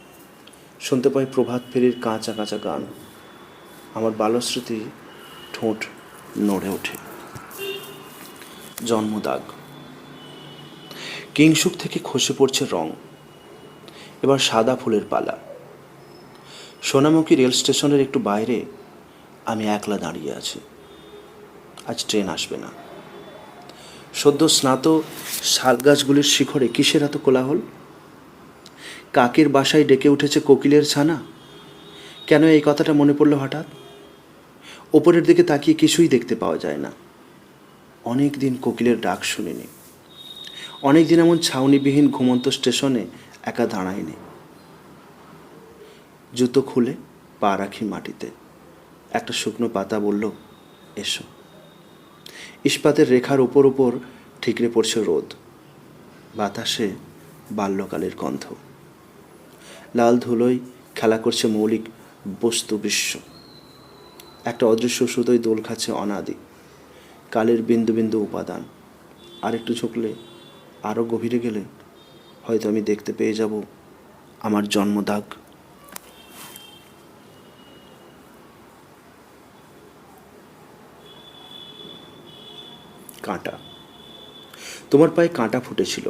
শুনতে পাই প্রভাত ফেরির কাঁচা কাঁচা গান। আমার বাল্যস্মৃতি ঠোঁট নড়ে ওঠে। জন্মদাগ। কিংসুক থেকে খসে পড়ছে রং, এবার সাদা ফুলের পালা। সোনামুখী রেল স্টেশনের একটু বাইরে আমি একলা দাঁড়িয়ে আছি। আজ ট্রেন আসবে না। সদ্য স্নাত শাল গাছগুলির শিখরে কিসের এত কোলাহল? কাকের বাসায় ডেকে উঠেছে কোকিলের ছানা। কেন এই কথাটা মনে পড়ল হঠাৎ? ওপরের দিকে তাকিয়ে কিছুই দেখতে পাওয়া যায় না। অনেক দিন কোকিলের ডাক শুনিনি। অনেক দিন এমন ছাউনিবিহীন ঘুমন্ত স্টেশনে একা দাঁড়ায়নি। জুতো খুলে পা রাখি মাটিতে। একটা শুকনো পাতা বলল, এসো। ইস্পাতের রেখার ওপর ওপর ঠিকরে পড়ছে রোদ। বাতাসে বাল্যকালের গন্ধ। লাল ধুলোয় খেলা করছে মৌলিক বস্তু বিশ্ব। একটা অদৃশ্য সুতোয় দোল খাচ্ছে অনাদি কালের বিন্দু বিন্দু উপাদান। আর একটু ঝুঁকলে, আরও গভীরে গেলে হয়তো আমি দেখতে পেয়ে যাব আমার জন্মদাগ। কাঁটা। তোমার পায়ে কাঁটা ফুটেছিল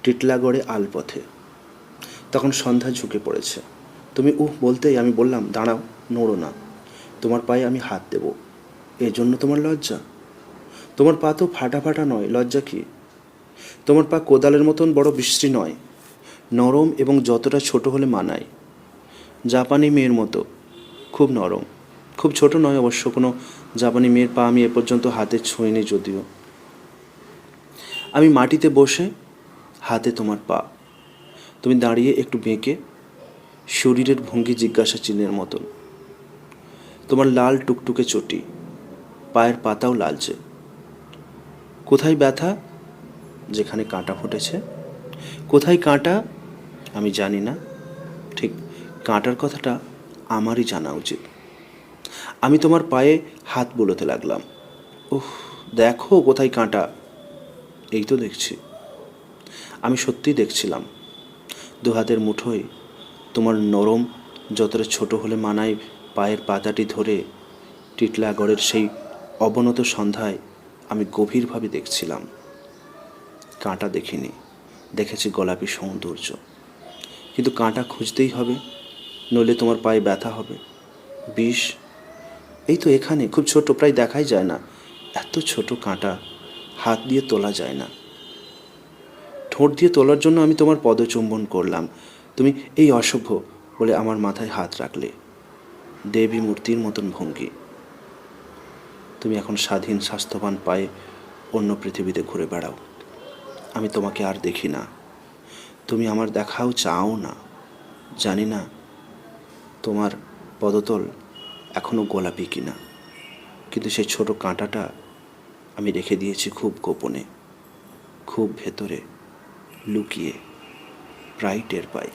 টিটলাগড়ে আলপথে। তখন সন্ধ্যা ঝুঁকে পড়েছে। তুমি বলতেই আমি বললাম, দাঁড়াও, নড়ো না, তোমার পায়ে আমি হাত দেব। এজন্য তোমার লজ্জা? তোমার পা তো ফাটা ফাটা নয়, লজ্জা কি? তোমার পা কোদালের মতন বড় বিশ্রী নয়, নরম এবং যতটা ছোট হলে মানায়। জাপানি মেয়ের মতো, খুব নরম, খুব ছোট নয় অবশ্য। কোনো জাপানি মেয়ের পা আমি এ পর্যন্ত হাতে ছুঁইনি যদিও। আমি মাটিতে বসে, হাতে তোমার পা। তুমি দাঁড়িয়ে একটু বেঁকে, শরীরের ভঙ্গি জিজ্ঞাসা চিহ্নের মতন। তোমার লাল টুকটুকে চটি, পায়ের পাতাও লালচে। কোথায় ব্যথা? যেখানে কাঁটা ফুটেছে। কোথায় কাঁটা? আমি জানি না। ঠিক কাঁটার কথাটা আমারই জানা উচিত। আমি তোমার পায়ে হাত বুলোতে লাগলাম। উফ, দেখো কোথায় কাঁটা। এই তো দেখছি। আমি সত্যিই দেখছিলাম। দু হাতের মুঠোয় তোমার নরম, যতটা ছোট হলে মানায় পায়ের পাতাটি ধরে টিটলাগড়ের সেই অবনত সন্ধ্যায় আমি গভীরভাবে দেখছিলাম। কাঁটা দেখিনি, দেখেছি গোলাপি সৌন্দর্য। কিন্তু কাঁটা খুঁজতেই হবে, নইলে তোমার পায়ে ব্যথা হবে। বিষ? এই তো এখানে, খুব ছোট, প্রায় দেখাই যায় না। এত ছোট কাঁটা, হাত দিয়ে তোলা যায় না। ঠোঁট দিয়ে তোলার জন্য আমি তোমার পদচুম্বন করলাম। তুমি এই অসভ্য বলে আমার মাথায় হাত রাখলে। দেবী মূর্তির মতন ভঙ্গি। তুমি এখন স্বাধীন স্বাস্থ্যবান পায়ে অন্য পৃথিবীতে ঘুরে বেড়াও। আমি তোমাকে আর দেখি না। তুমি আমার দেখাও চাও না। জানি না তোমার পদতল এখনও গোলাপি কিনা, কিন্তু সেই ছোট কাঁটাটা আমি রেখে দিয়েছি খুব গোপনে, খুব ভেতরে লুকিয়ে, প্রায় টের পাই।